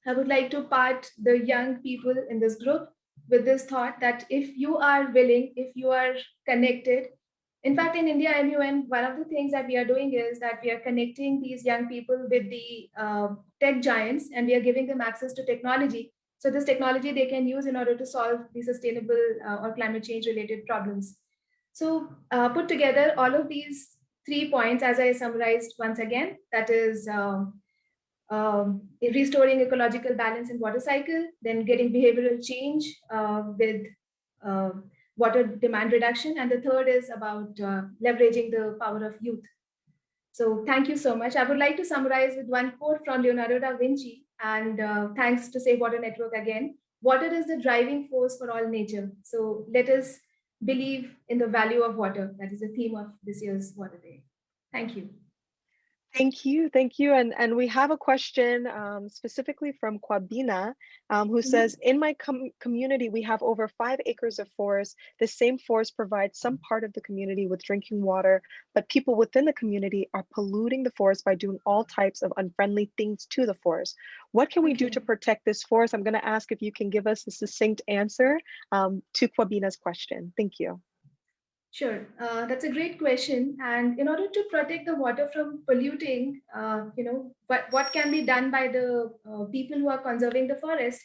I would like to part the young people in this group with this thought that if you are willing, if you are connected, in fact, in India MUN, one of the things that we are doing is that we are connecting these young people with the tech giants, and we are giving them access to technology. So this technology they can use in order to solve the sustainable or climate change related problems. So put together all of these 3 points, as I summarized once again, that is restoring ecological balance in water cycle, then getting behavioral change with uh, water demand reduction, and the third is about leveraging the power of youth. So thank you so much. I would like to summarize with one quote from Leonardo da Vinci, and thanks to Save Water Network again. Water is the driving force for all nature. So let us believe in the value of water. That is the theme of this year's Water Day. Thank you.
Thank you, thank you. And we have a question specifically from Kwabina, who says, in my community, we have over 5 acres of forest. The same forest provides some part of the community with drinking water, but people within the community are polluting the forest by doing all types of unfriendly things to the forest. What can we do to protect this forest? I'm gonna ask if you can give us a succinct answer to Kwabina's question. Thank you.
Sure, that's a great question. And in order to protect the water from polluting, what can be done by the people who are conserving the forest?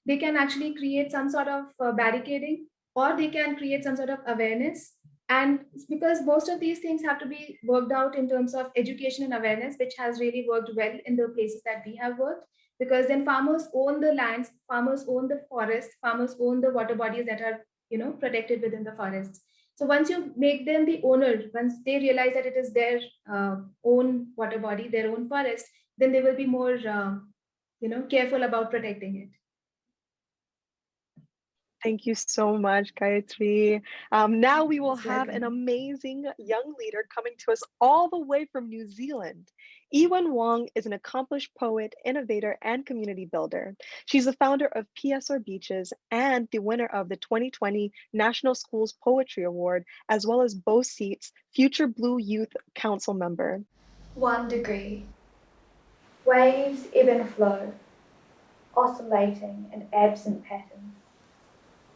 They can actually create some sort of barricading, or they can create some sort of awareness. And because most of these things have to be worked out in terms of education and awareness, which has really worked well in the places that we have worked, because then farmers own the lands, farmers own the forests, farmers own the water bodies that are protected within the forests. So once you make them the owner, once they realize that it is their own water body, their own forest, then they will be more, careful about protecting it.
Thank you so much, Gayatri. Now we will have an amazing young leader coming to us all the way from New Zealand. Ewan Wong is an accomplished poet, innovator, and community builder. She's the founder of PSR Beaches and the winner of the 2020 National Schools Poetry Award, as well as Bow Seats Future Blue Youth Council member.
1 degree. Waves ebb and flow, oscillating in absent patterns,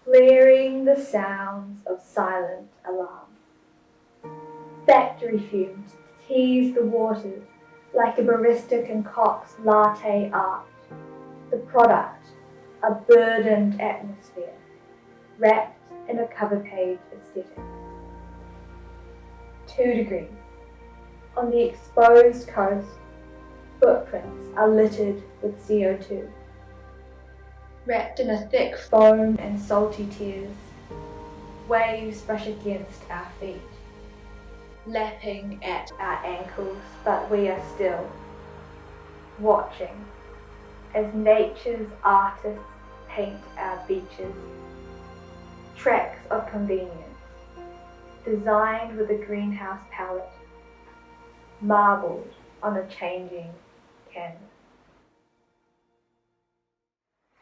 blaring the sounds of silent alarm. Factory fumes tease the waters like a barista concocts latte art. The product, a burdened atmosphere, wrapped in a cover page aesthetic. 2 degrees. On the exposed coast, footprints are littered with CO2. Wrapped in a thick foam and salty tears, waves brush against our feet, lapping at our ankles, but we are still watching as nature's artists paint our beaches. Tracks of convenience, designed with a greenhouse palette, marbled on a changing canvas.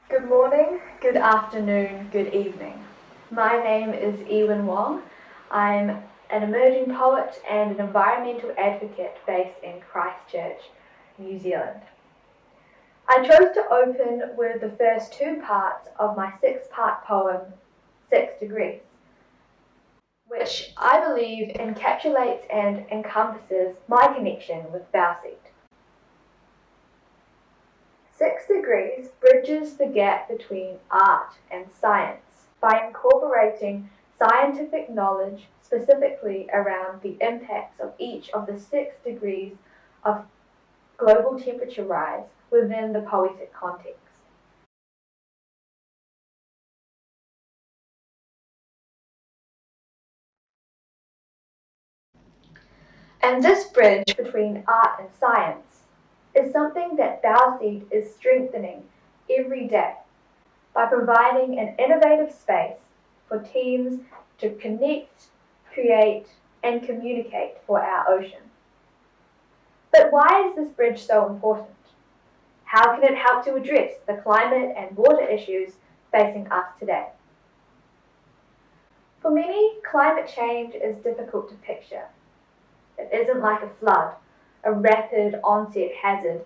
Good morning, good afternoon, good evening. My name is Ewan Wong. I'm an emerging poet and an environmental advocate based in Christchurch, New Zealand. I chose to open with the first 2 parts of my 6-part poem, 6 Degrees, which I believe encapsulates and encompasses my connection with Bowseat. 6 Degrees bridges the gap between art and science by incorporating scientific knowledge specifically around the impacts of each of the 6 degrees of global temperature rise within the poetic context. And this bridge between art and science is something that Bowseed is strengthening every day by providing an innovative space for teams to connect, create, and communicate for our ocean. But why is this bridge so important? How can it help to address the climate and water issues facing us today? For many, climate change is difficult to picture. It isn't like a flood, a rapid onset hazard,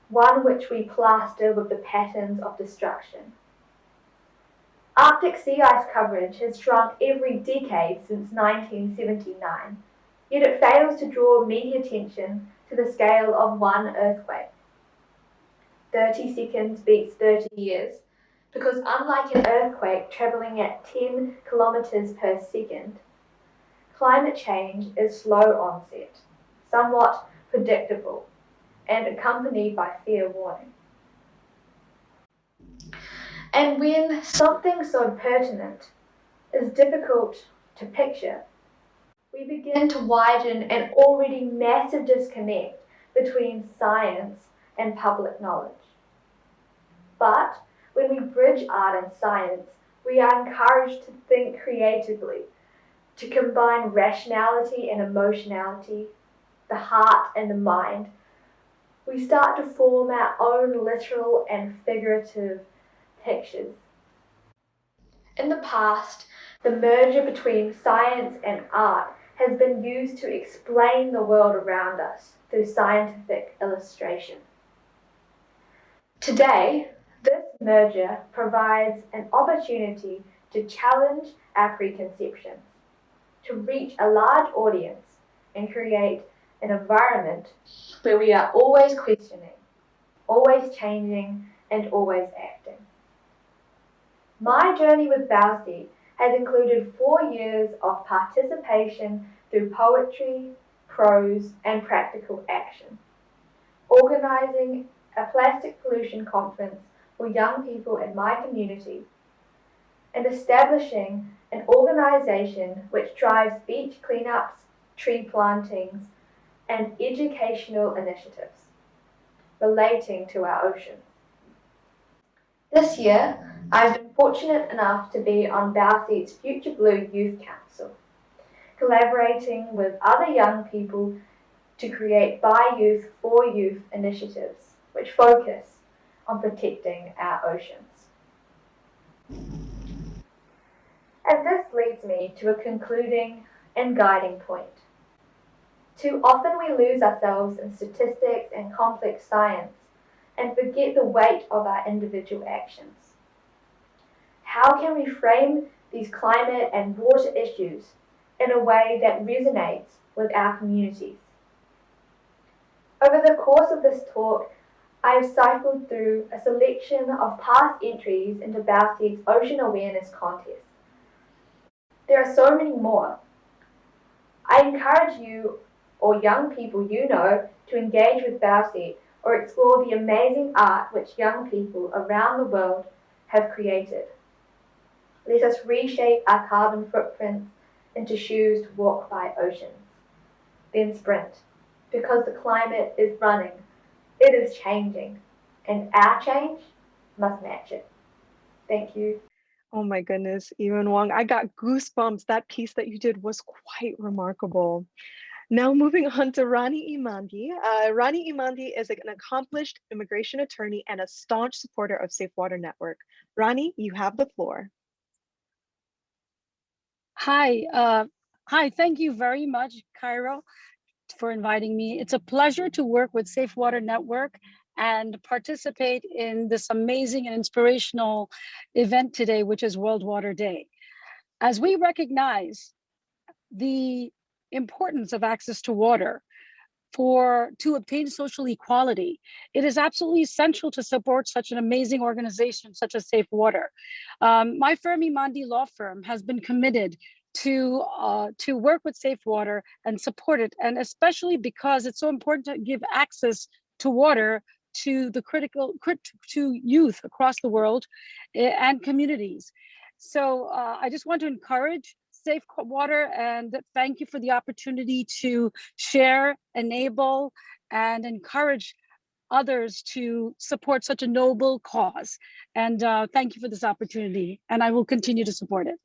one which we plaster with the patterns of destruction. Arctic sea ice coverage has shrunk every decade since 1979, yet it fails to draw media attention to the scale of one earthquake. 30 seconds beats 30 years, because unlike an earthquake travelling at 10 kilometres per second, climate change is slow onset, somewhat predictable, and accompanied by fair warning. And when something so pertinent is difficult to picture, we begin to widen an already massive disconnect between science and public knowledge. But when we bridge art and science, we are encouraged to think creatively, to combine rationality and emotionality, the heart and the mind. We start to form our own literal and figurative pictures. In the past, the merger between science and art has been used to explain the world around us through scientific illustration. Today, this merger provides an opportunity to challenge our preconceptions, to reach a large audience and create an environment where we are always questioning, always changing, and always acting. My journey with Bowseed has included 4 years of participation through poetry, prose, and practical action, organising a plastic pollution conference for young people in my community, and establishing an organisation which drives beach cleanups, tree plantings, and educational initiatives relating to our ocean. This year, I've been fortunate enough to be on Bowseed's Future Blue Youth Council, collaborating with other young people to create By Youth for Youth initiatives, which focus on protecting our oceans. And this leads me to a concluding and guiding point. Too often we lose ourselves in statistics and complex science and forget the weight of our individual actions. How can we frame these climate and water issues in a way that resonates with our communities? Over the course of this talk, I have cycled through a selection of past entries into Bowseed's Ocean Awareness Contest. There are so many more. I encourage you or young people you know to engage with Bowseed or explore the amazing art which young people around the world have created. Let us reshape our carbon footprints into shoes to walk by oceans. Then sprint, because the climate is running, it is changing, and our change must match it. Thank you.
Oh my goodness, Ewan Wong, I got goosebumps. That piece that you did was quite remarkable. Now moving on to Rani Imandi. Rani Imandi is an accomplished immigration attorney and a staunch supporter of Safe Water Network. Rani, you have the floor.
Hi, thank you very much, Cairo, for inviting me. It's a pleasure to work with Safe Water Network and participate in this amazing and inspirational event today, which is World Water Day. As we recognize the importance of access to water to obtain social equality, it is absolutely essential to support such an amazing organization such as Safe Water. My firm, Imandi Law Firm, has been committed to work with Safe Water and support it, and especially because it's so important to give access to water to to youth across the world and communities. So I just want to encourage Safe Water and thank you for the opportunity to share, enable, and encourage others to support such a noble cause. And thank you for this opportunity, and I will continue to support it.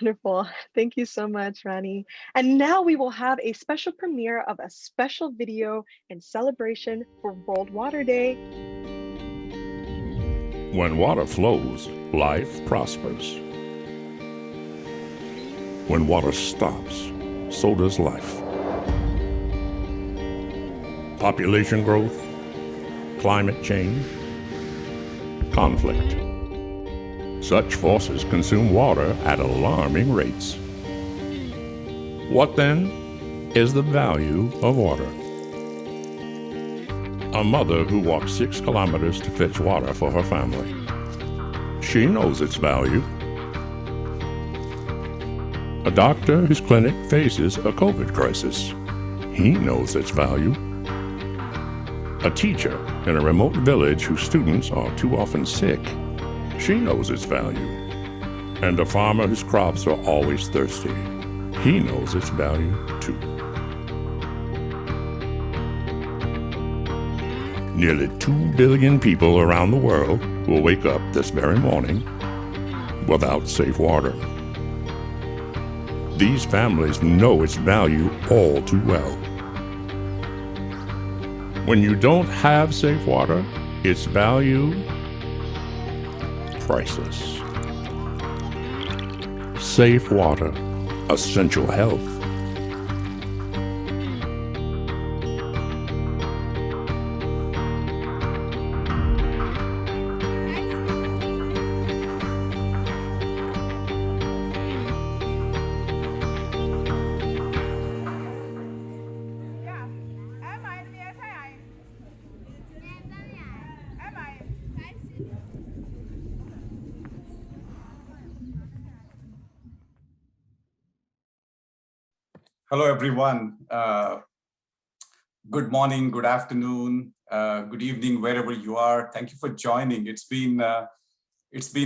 Wonderful. Thank you so much, Rani. And now we will have a special premiere of a special video in celebration for World Water Day.
When water flows, life prospers. When water stops, so does life. Population growth, climate change, conflict. Such forces consume water at alarming rates. What then is the value of water? A mother who walks 6 kilometers to fetch water for her family. She knows its value. A doctor whose clinic faces a COVID crisis. He knows its value. A teacher in a remote village whose students are too often sick. She knows its value. And a farmer whose crops are always thirsty. He knows its value too. Nearly 2 billion people around the world will wake up this very morning without safe water. These families know its value all too well. When you don't have safe water, its value priceless. Safe water, essential health.
Hello, everyone. Good morning, good afternoon, good evening, wherever you are. Thank you for joining. It's been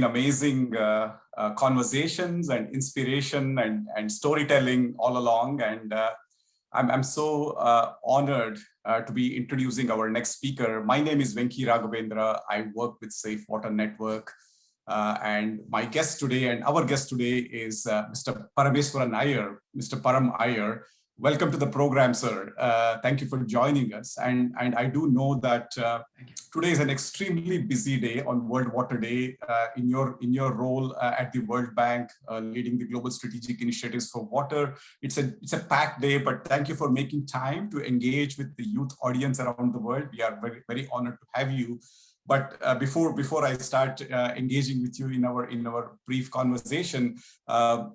amazing conversations and inspiration and storytelling all along. And I'm so honored to be introducing our next speaker. My name is Venki Raghavendra. I work with Safe Water Network. And my guest today, and our guest today, is Mr. Parameswaran Iyer, Mr. Param Iyer. Welcome to the program, sir. Thank you for joining us. And I do know that today is an extremely busy day on World Water Day. In your role at the World Bank, leading the global strategic initiatives for water, it's a packed day. But thank you for making time to engage with the youth audience around the world. We are very, very honored to have you. But before I start engaging with you in our brief conversation,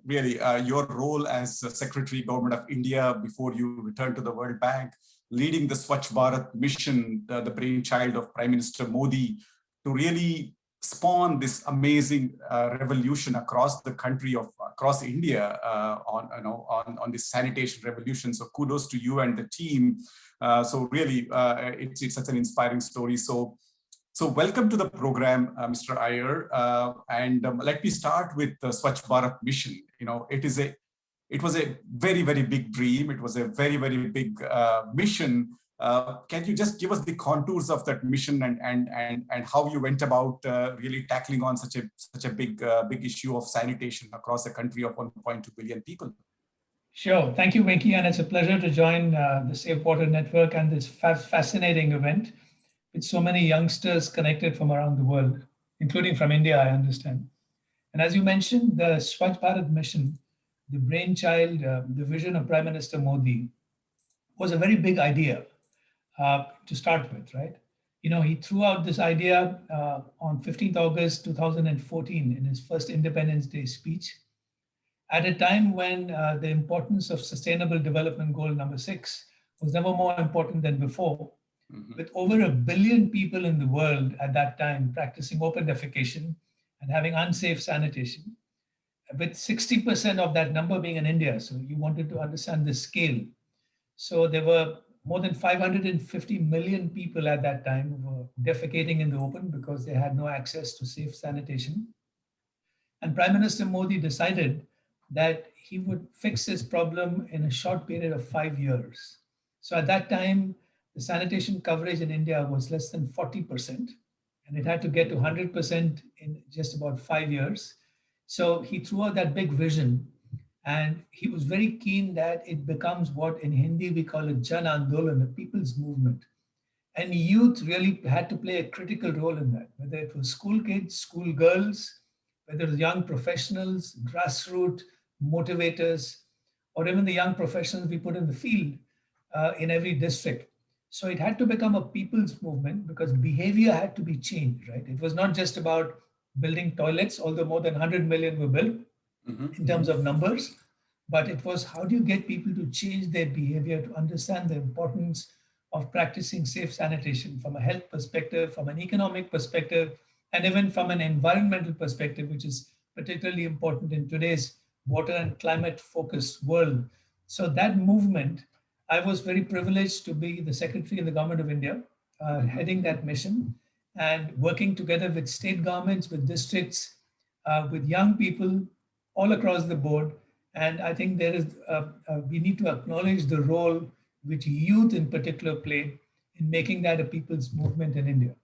really your role as Secretary Government of India before you returned to the World Bank, leading the Swachh Bharat mission, the brainchild of Prime Minister Modi, to really spawn this amazing revolution across the country across India on this sanitation revolution. So kudos to you and the team. So really, it's such an inspiring story. So welcome to the program, Mr. Iyer, and let me start with the Swachh Bharat mission. You know, it was a very, very big dream. It was a very, very big mission. Can you just give us the contours of that mission and how you went about really tackling on such a big issue of sanitation across a country of 1.2 billion people?
Sure. Thank you, Venki, and it's a pleasure to join the Safe Water Network and this fascinating event with so many youngsters connected from around the world, including from India, I understand. And as you mentioned, the Swachh Bharat mission, the brainchild, the vision of Prime Minister Modi, was a very big idea to start with, right? You know, he threw out this idea on 15th August 2014 in his first Independence Day speech, at a time when the importance of Sustainable Development Goal number 6 was never more important than before. With over 1 billion people in the world at that time practicing open defecation and having unsafe sanitation, with 60% of that number being in India. So you wanted to understand the scale. So there were more than 550 million people at that time who were defecating in the open because they had no access to safe sanitation. And Prime Minister Modi decided that he would fix this problem in a short period of 5 years. So at that time, the sanitation coverage in India was less than 40%, and it had to get to 100% in just about 5 years. So he threw out that big vision, and he was very keen that it becomes what in Hindi we call a Jan Andolan, a people's movement. And youth really had to play a critical role in that, whether it was school kids, school girls, whether it was young professionals, grassroots motivators, or even the young professionals we put in the field in every district. So it had to become a people's movement because behavior had to be changed, right? It was not just about building toilets, although more than 100 million were built in terms of numbers, but it was how do you get people to change their behavior, to understand the importance of practicing safe sanitation from a health perspective, from an economic perspective, and even from an environmental perspective, which is particularly important in today's water and climate focused world. So that movement, I was very privileged to be the secretary in the government of India, heading that mission and working together with state governments, with districts, with young people all across the board. And I think there is we need to acknowledge the role which youth in particular played in making that a people's movement in India.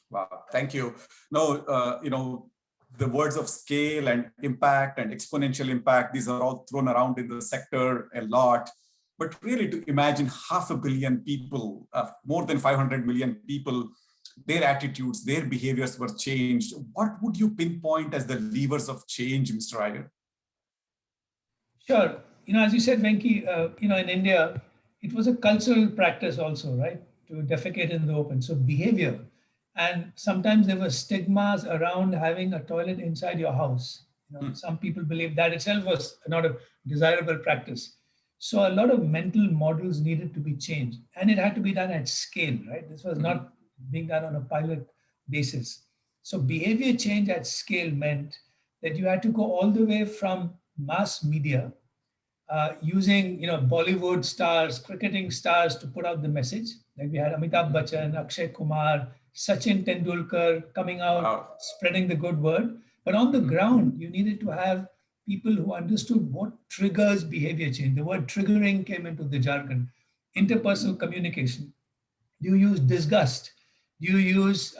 Wow, thank you. No, the words of scale and impact and exponential impact, these are all thrown around in the sector a lot. But really to imagine 500 million people, more than 500 million people, their attitudes, their behaviors were changed. What would you pinpoint as the levers of change, Mr. Iyer?
Sure. As you said, Venki, in India, it was a cultural practice also, right? To defecate in the open. So behavior. And sometimes there were stigmas around having a toilet inside your house. Some people believe that itself was not a desirable practice. So a lot of mental models needed to be changed, and it had to be done at scale, right? This was not being done on a pilot basis. So behavior change at scale meant that you had to go all the way from mass media, using Bollywood stars, cricketing stars to put out the message. Like we had Amitabh Bachchan, Akshay Kumar, Sachin Tendulkar coming out, spreading the good word. But on the ground, you needed to have people who understood what triggers behavior change. The word triggering came into the jargon. Interpersonal communication. Do you use disgust? Do you use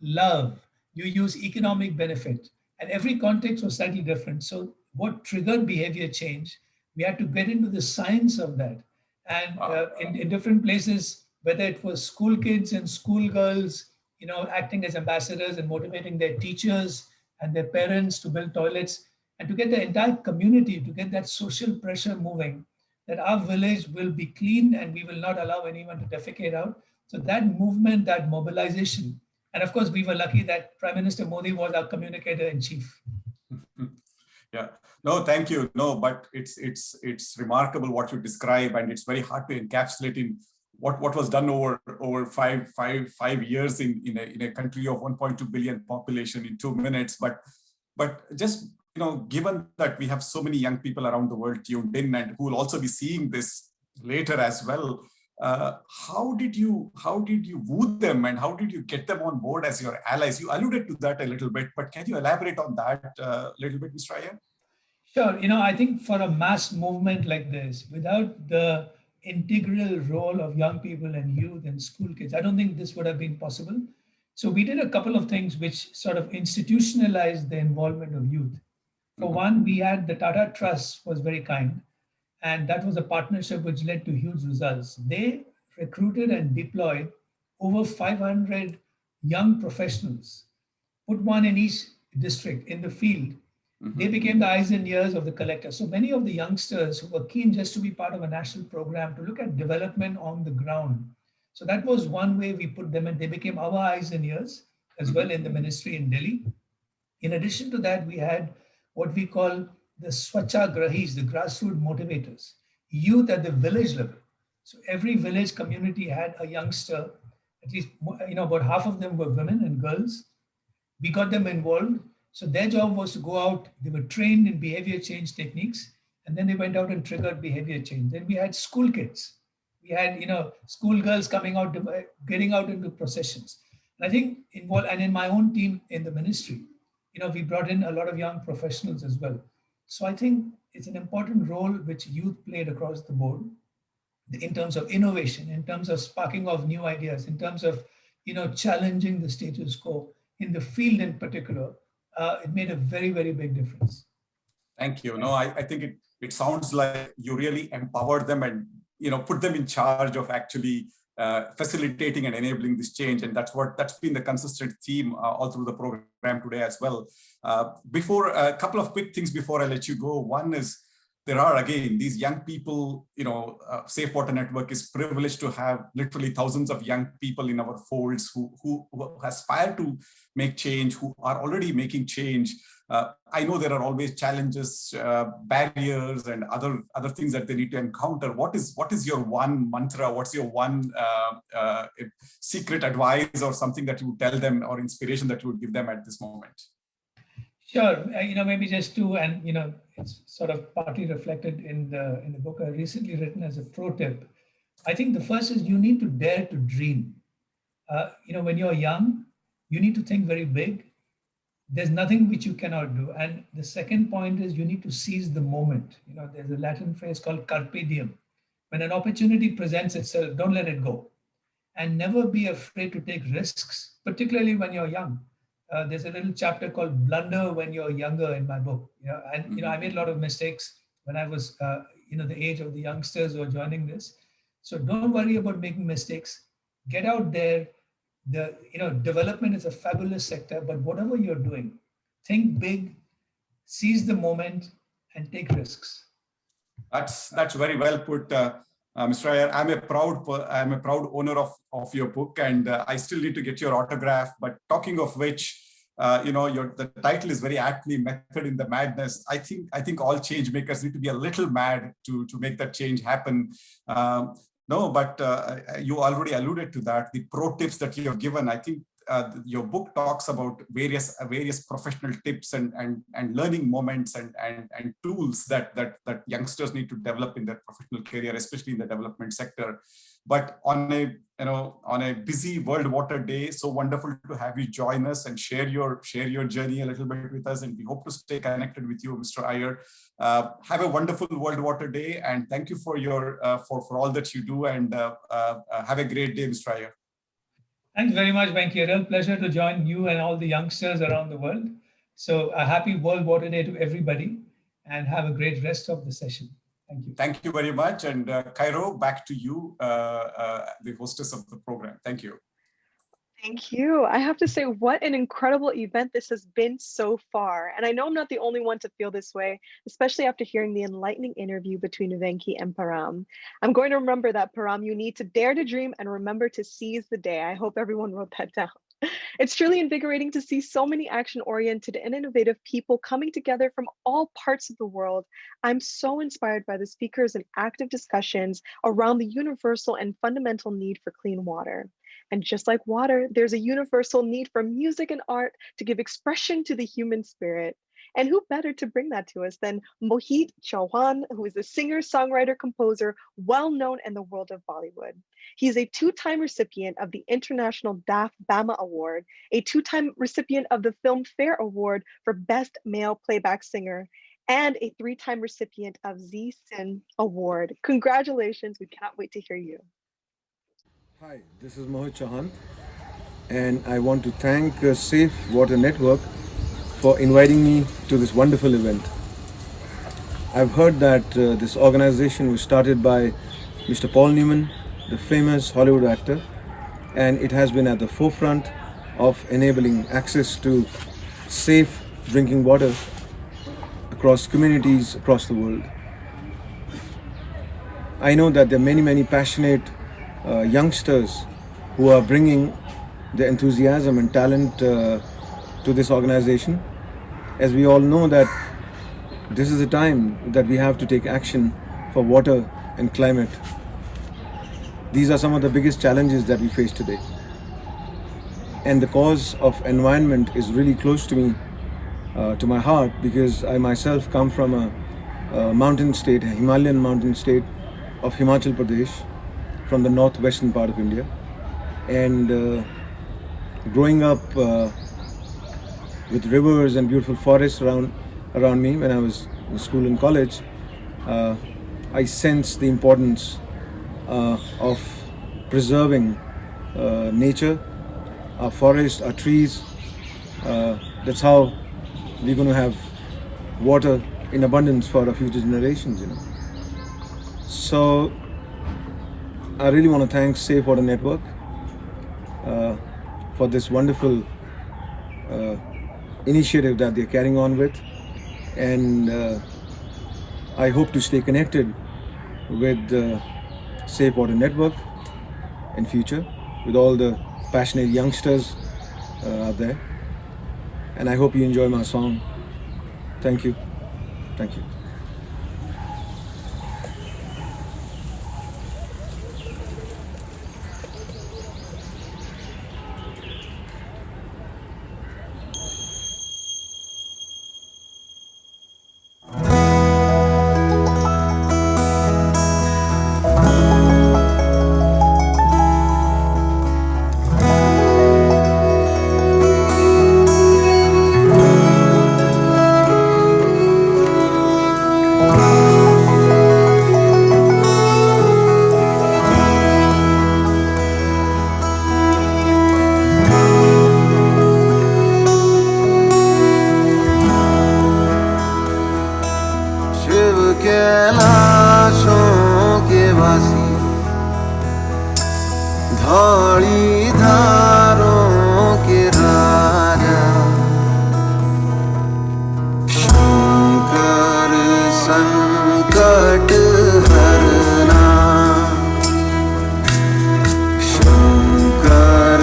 love? Do you use economic benefit? And every context was slightly different. So what triggered behavior change? We had to get into the science of that. And in different places, whether it was school kids and school girls, acting as ambassadors and motivating their teachers and their parents to build toilets, and to get the entire community, to get that social pressure moving, that our village will be clean and we will not allow anyone to defecate out. So that movement, that mobilization, and of course, we were lucky that Prime Minister Modi was our communicator in chief.
Yeah, no, thank you. No, but it's remarkable what you describe, and it's very hard to encapsulate in what was done over five years in a country of 1.2 billion population in 2 minutes. But just given that we have so many young people around the world tuned in and who will also be seeing this later as well, how did you woo them and how did you get them on board as your allies? You alluded to that a little bit, but can you elaborate on that a little bit, Mr. Iyer?
Sure. I think for a mass movement like this, without the integral role of young people and youth and school kids, I don't think this would have been possible. So we did a couple of things which sort of institutionalized the involvement of youth. For one, we had the Tata Trust was very kind, and that was a partnership which led to huge results. They recruited and deployed over 500 young professionals, put one in each district in the field. They became the eyes and ears of the collector. So many of the youngsters who were keen just to be part of a national program to look at development on the ground. So that was one way we put them in. They became our eyes and ears as well in the ministry in Delhi. In addition to that, we had what we call the Swachhagrahis, the grassroots motivators, youth at the village level. So every village community had a youngster, at least about half of them were women and girls. We got them involved. So their job was to go out, they were trained in behavior change techniques, and then they went out and triggered behavior change. Then we had school kids. We had, school girls coming out, getting out into processions. And I think in my own team in the ministry, we brought in a lot of young professionals as well. So I think it's an important role which youth played across the board. in terms of innovation, in terms of sparking of new ideas, in terms of challenging the status quo in the field in particular, it made a very, very big difference.
Thank you. No, I think it sounds like you really empowered them and put them in charge of actually facilitating and enabling this change, and that's been the consistent theme all through the program today as well. Before a couple of quick things before I let you go. One is, there are, again, these young people, Safe Water Network is privileged to have literally thousands of young people in our folds who aspire to make change, who are already making change. I know there are always challenges, barriers, and other things that they need to encounter. What is your one mantra? What's your one secret advice or something that you would tell them, or inspiration that you would give them at this moment?
Sure, maybe just two, and it's sort of partly reflected in the book I recently written as a pro tip. I think the first is you need to dare to dream. When you're young, you need to think very big. There's nothing which you cannot do. And the second point is you need to seize the moment. There's a Latin phrase called carpe diem. When an opportunity presents itself, don't let it go. And never be afraid to take risks, particularly when you're young. There's a little chapter called Blunder When You're Younger in my book. I made a lot of mistakes when I was, the age of the youngsters who are joining this. So don't worry about making mistakes. Get out there. Development is a fabulous sector, but whatever you're doing, think big, seize the moment, and take risks.
That's very well put, Mr. Iyer. I'm a proud owner of your book, and I still need to get your autograph. But talking of which, the title is very aptly Method in the Madness. I think all change makers need to be a little mad to make that change happen. No, but you already alluded to that. The pro tips that you have given, I think your book talks about various professional tips and learning moments and tools that youngsters need to develop in their professional career, especially in the development sector. But on a busy World Water Day, so wonderful to have you join us and share your journey a little bit with us. And we hope to stay connected with you, Mr. Iyer. Have a wonderful World Water Day, and thank you for for all that you do. And have a great day, Mr. Iyer.
Thanks very much, Venki. A real pleasure to join you and all the youngsters around the world. So a happy World Water Day to everybody, and have a great rest of the session. Thank you.
Thank you very much. And Cairo, back to you, the hostess of the program. Thank you.
Thank you. I have to say, what an incredible event this has been so far. And I know I'm not the only one to feel this way, especially after hearing the enlightening interview between Venki and Param. I'm going to remember that, Param. You need to dare to dream and remember to seize the day. I hope everyone wrote that down. It's truly invigorating to see so many action-oriented and innovative people coming together from all parts of the world. I'm so inspired by the speakers and active discussions around the universal and fundamental need for clean water. And just like water, there's a universal need for music and art to give expression to the human spirit. And who better to bring that to us than Mohit Chauhan, who is a singer, songwriter, composer, well known in the world of Bollywood. He's a two-time recipient of the International DAF Bama Award, a two-time recipient of the Filmfare Award for Best Male Playback Singer, and a three-time recipient of Zee Cine Award. Congratulations, we cannot wait to hear you.
Hi, this is Mohit Chauhan, and I want to thank Safe Water Network for inviting me to this wonderful event. I've heard that this organization was started by Mr. Paul Newman, the famous Hollywood actor, and it has been at the forefront of enabling access to safe drinking water across communities across the world. I know that there are many passionate youngsters who are bringing their enthusiasm and talent to this organization. As we all know that this is a time that we have to take action for water and climate. These are some of the biggest challenges that we face today. And the cause of environment is really close to me, to my heart, because I myself come from a mountain state, a Himalayan mountain state of Himachal Pradesh, from the northwestern part of India. And growing up with rivers and beautiful forests around me when I was in school and college, I sensed the importance of preserving nature, our forests, our trees. That's how we're going to have water in abundance for our future generations, So I really want to thank Safe Water Network for this wonderful initiative that they're carrying on with. And I hope to stay connected with the Safe Water Network in future, with all the passionate youngsters out there. And I hope you enjoy my song. Thank you. Thank you.
Dhauli धारों के राजा शंकर संकट हरना, शंकर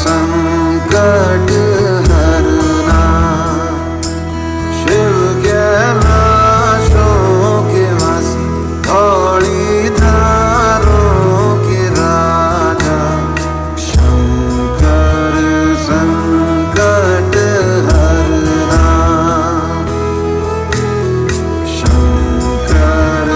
संकट हरना, शिव कैलाशों के वासी धौली धारों के राजा शंकर संकट हरना, Shankar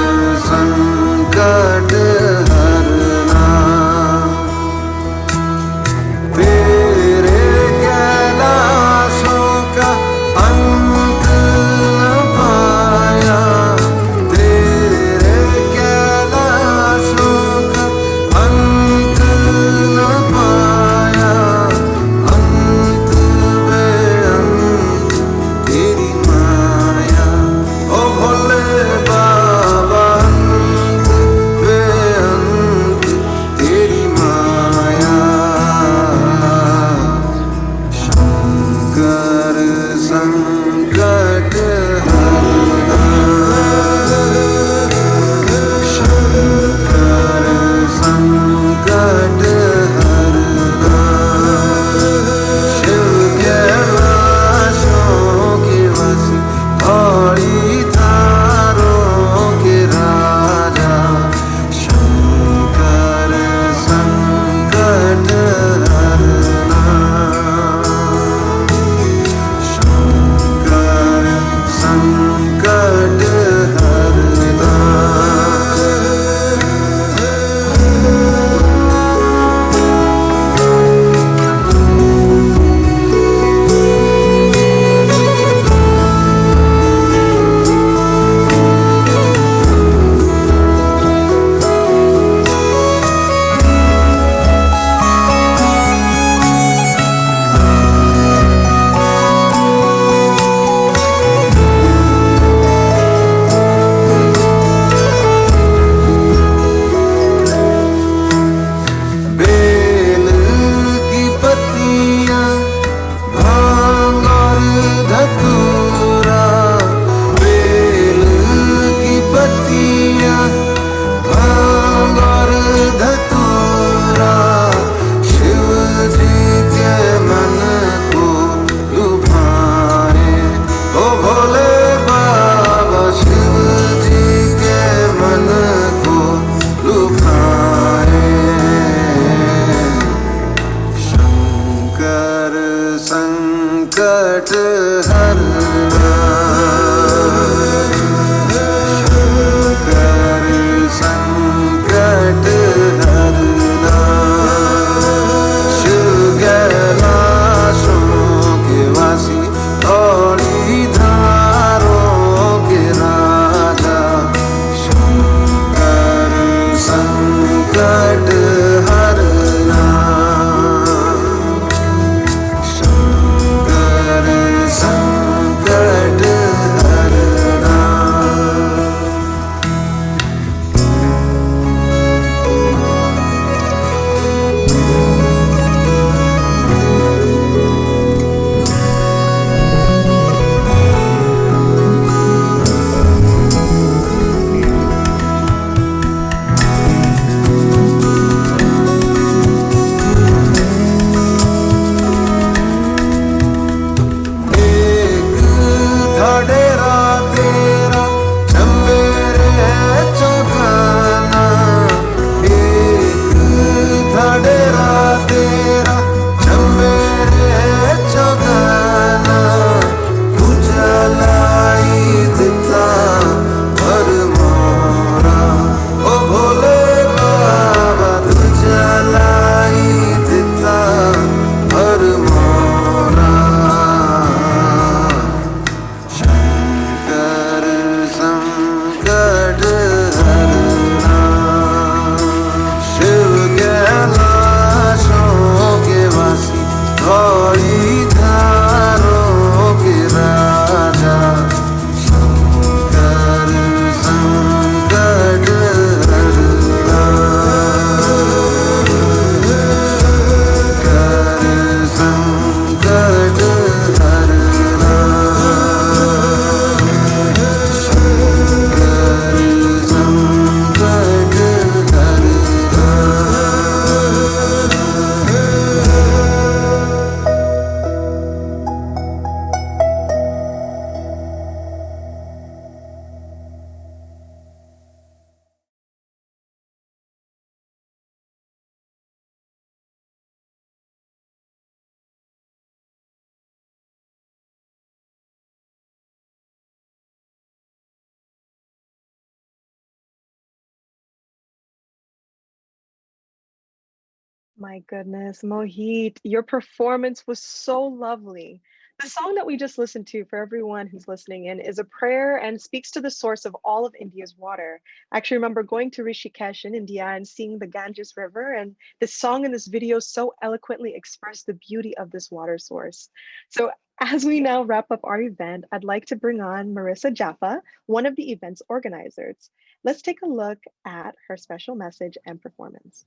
My goodness, Mohit, your performance was so lovely. The song that we just listened to, for everyone who's listening in, is a prayer and speaks to the source of all of India's water. I actually remember going to Rishikesh in India and seeing the Ganges River, and this song and this video so eloquently express the beauty of this water source. So as we now wrap up our event, I'd like to bring on Marissa Jaffa, one of the event's organizers. Let's take a look at her special message and performance.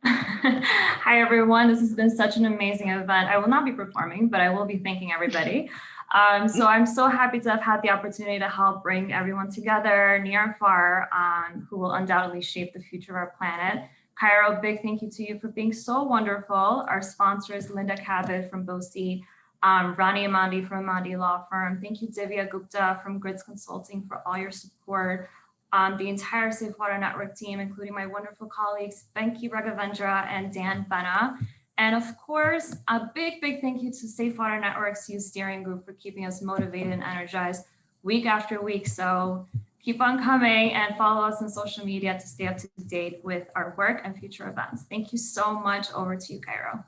Hi, everyone. This has been such an amazing event. I will not be performing, but I will be thanking everybody. So I'm so happy to have had the opportunity to help bring everyone together near and far, who will undoubtedly shape the future of our planet. Cairo, big thank you to you for being so wonderful. Our sponsors, Linda Cabot from BOSI, Rani Amandi from Amandi Law Firm. Thank you, Divya Gupta from Grids Consulting for all your support. The entire Safe Water Network team, including my wonderful colleagues, Venki Raghavendra and Dan Benna. And of course, a big thank you to Safe Water Network's Youth Steering Group for keeping us motivated and energized week after week. So keep on coming and follow us on social media to stay up to date with our work and future events. Thank you so much. Over to you, Cairo.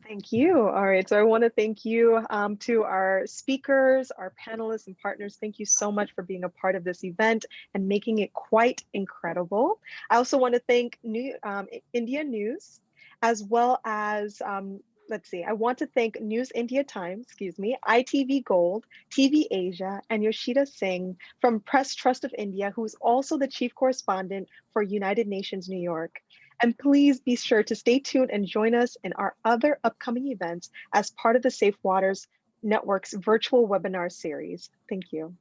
Thank you. All right, so I want to thank you to our speakers, our panelists and partners. Thank you so much for being a part of this event and making it quite incredible. I also want to thank India News, as well as, I want to thank News India Times, ITV Gold, TV Asia, and Yoshida Singh from Press Trust of India, who is also the chief correspondent for United Nations New York. And please be sure to stay tuned and join us in our other upcoming events as part of the Safe Waters Network's virtual webinar series. Thank you.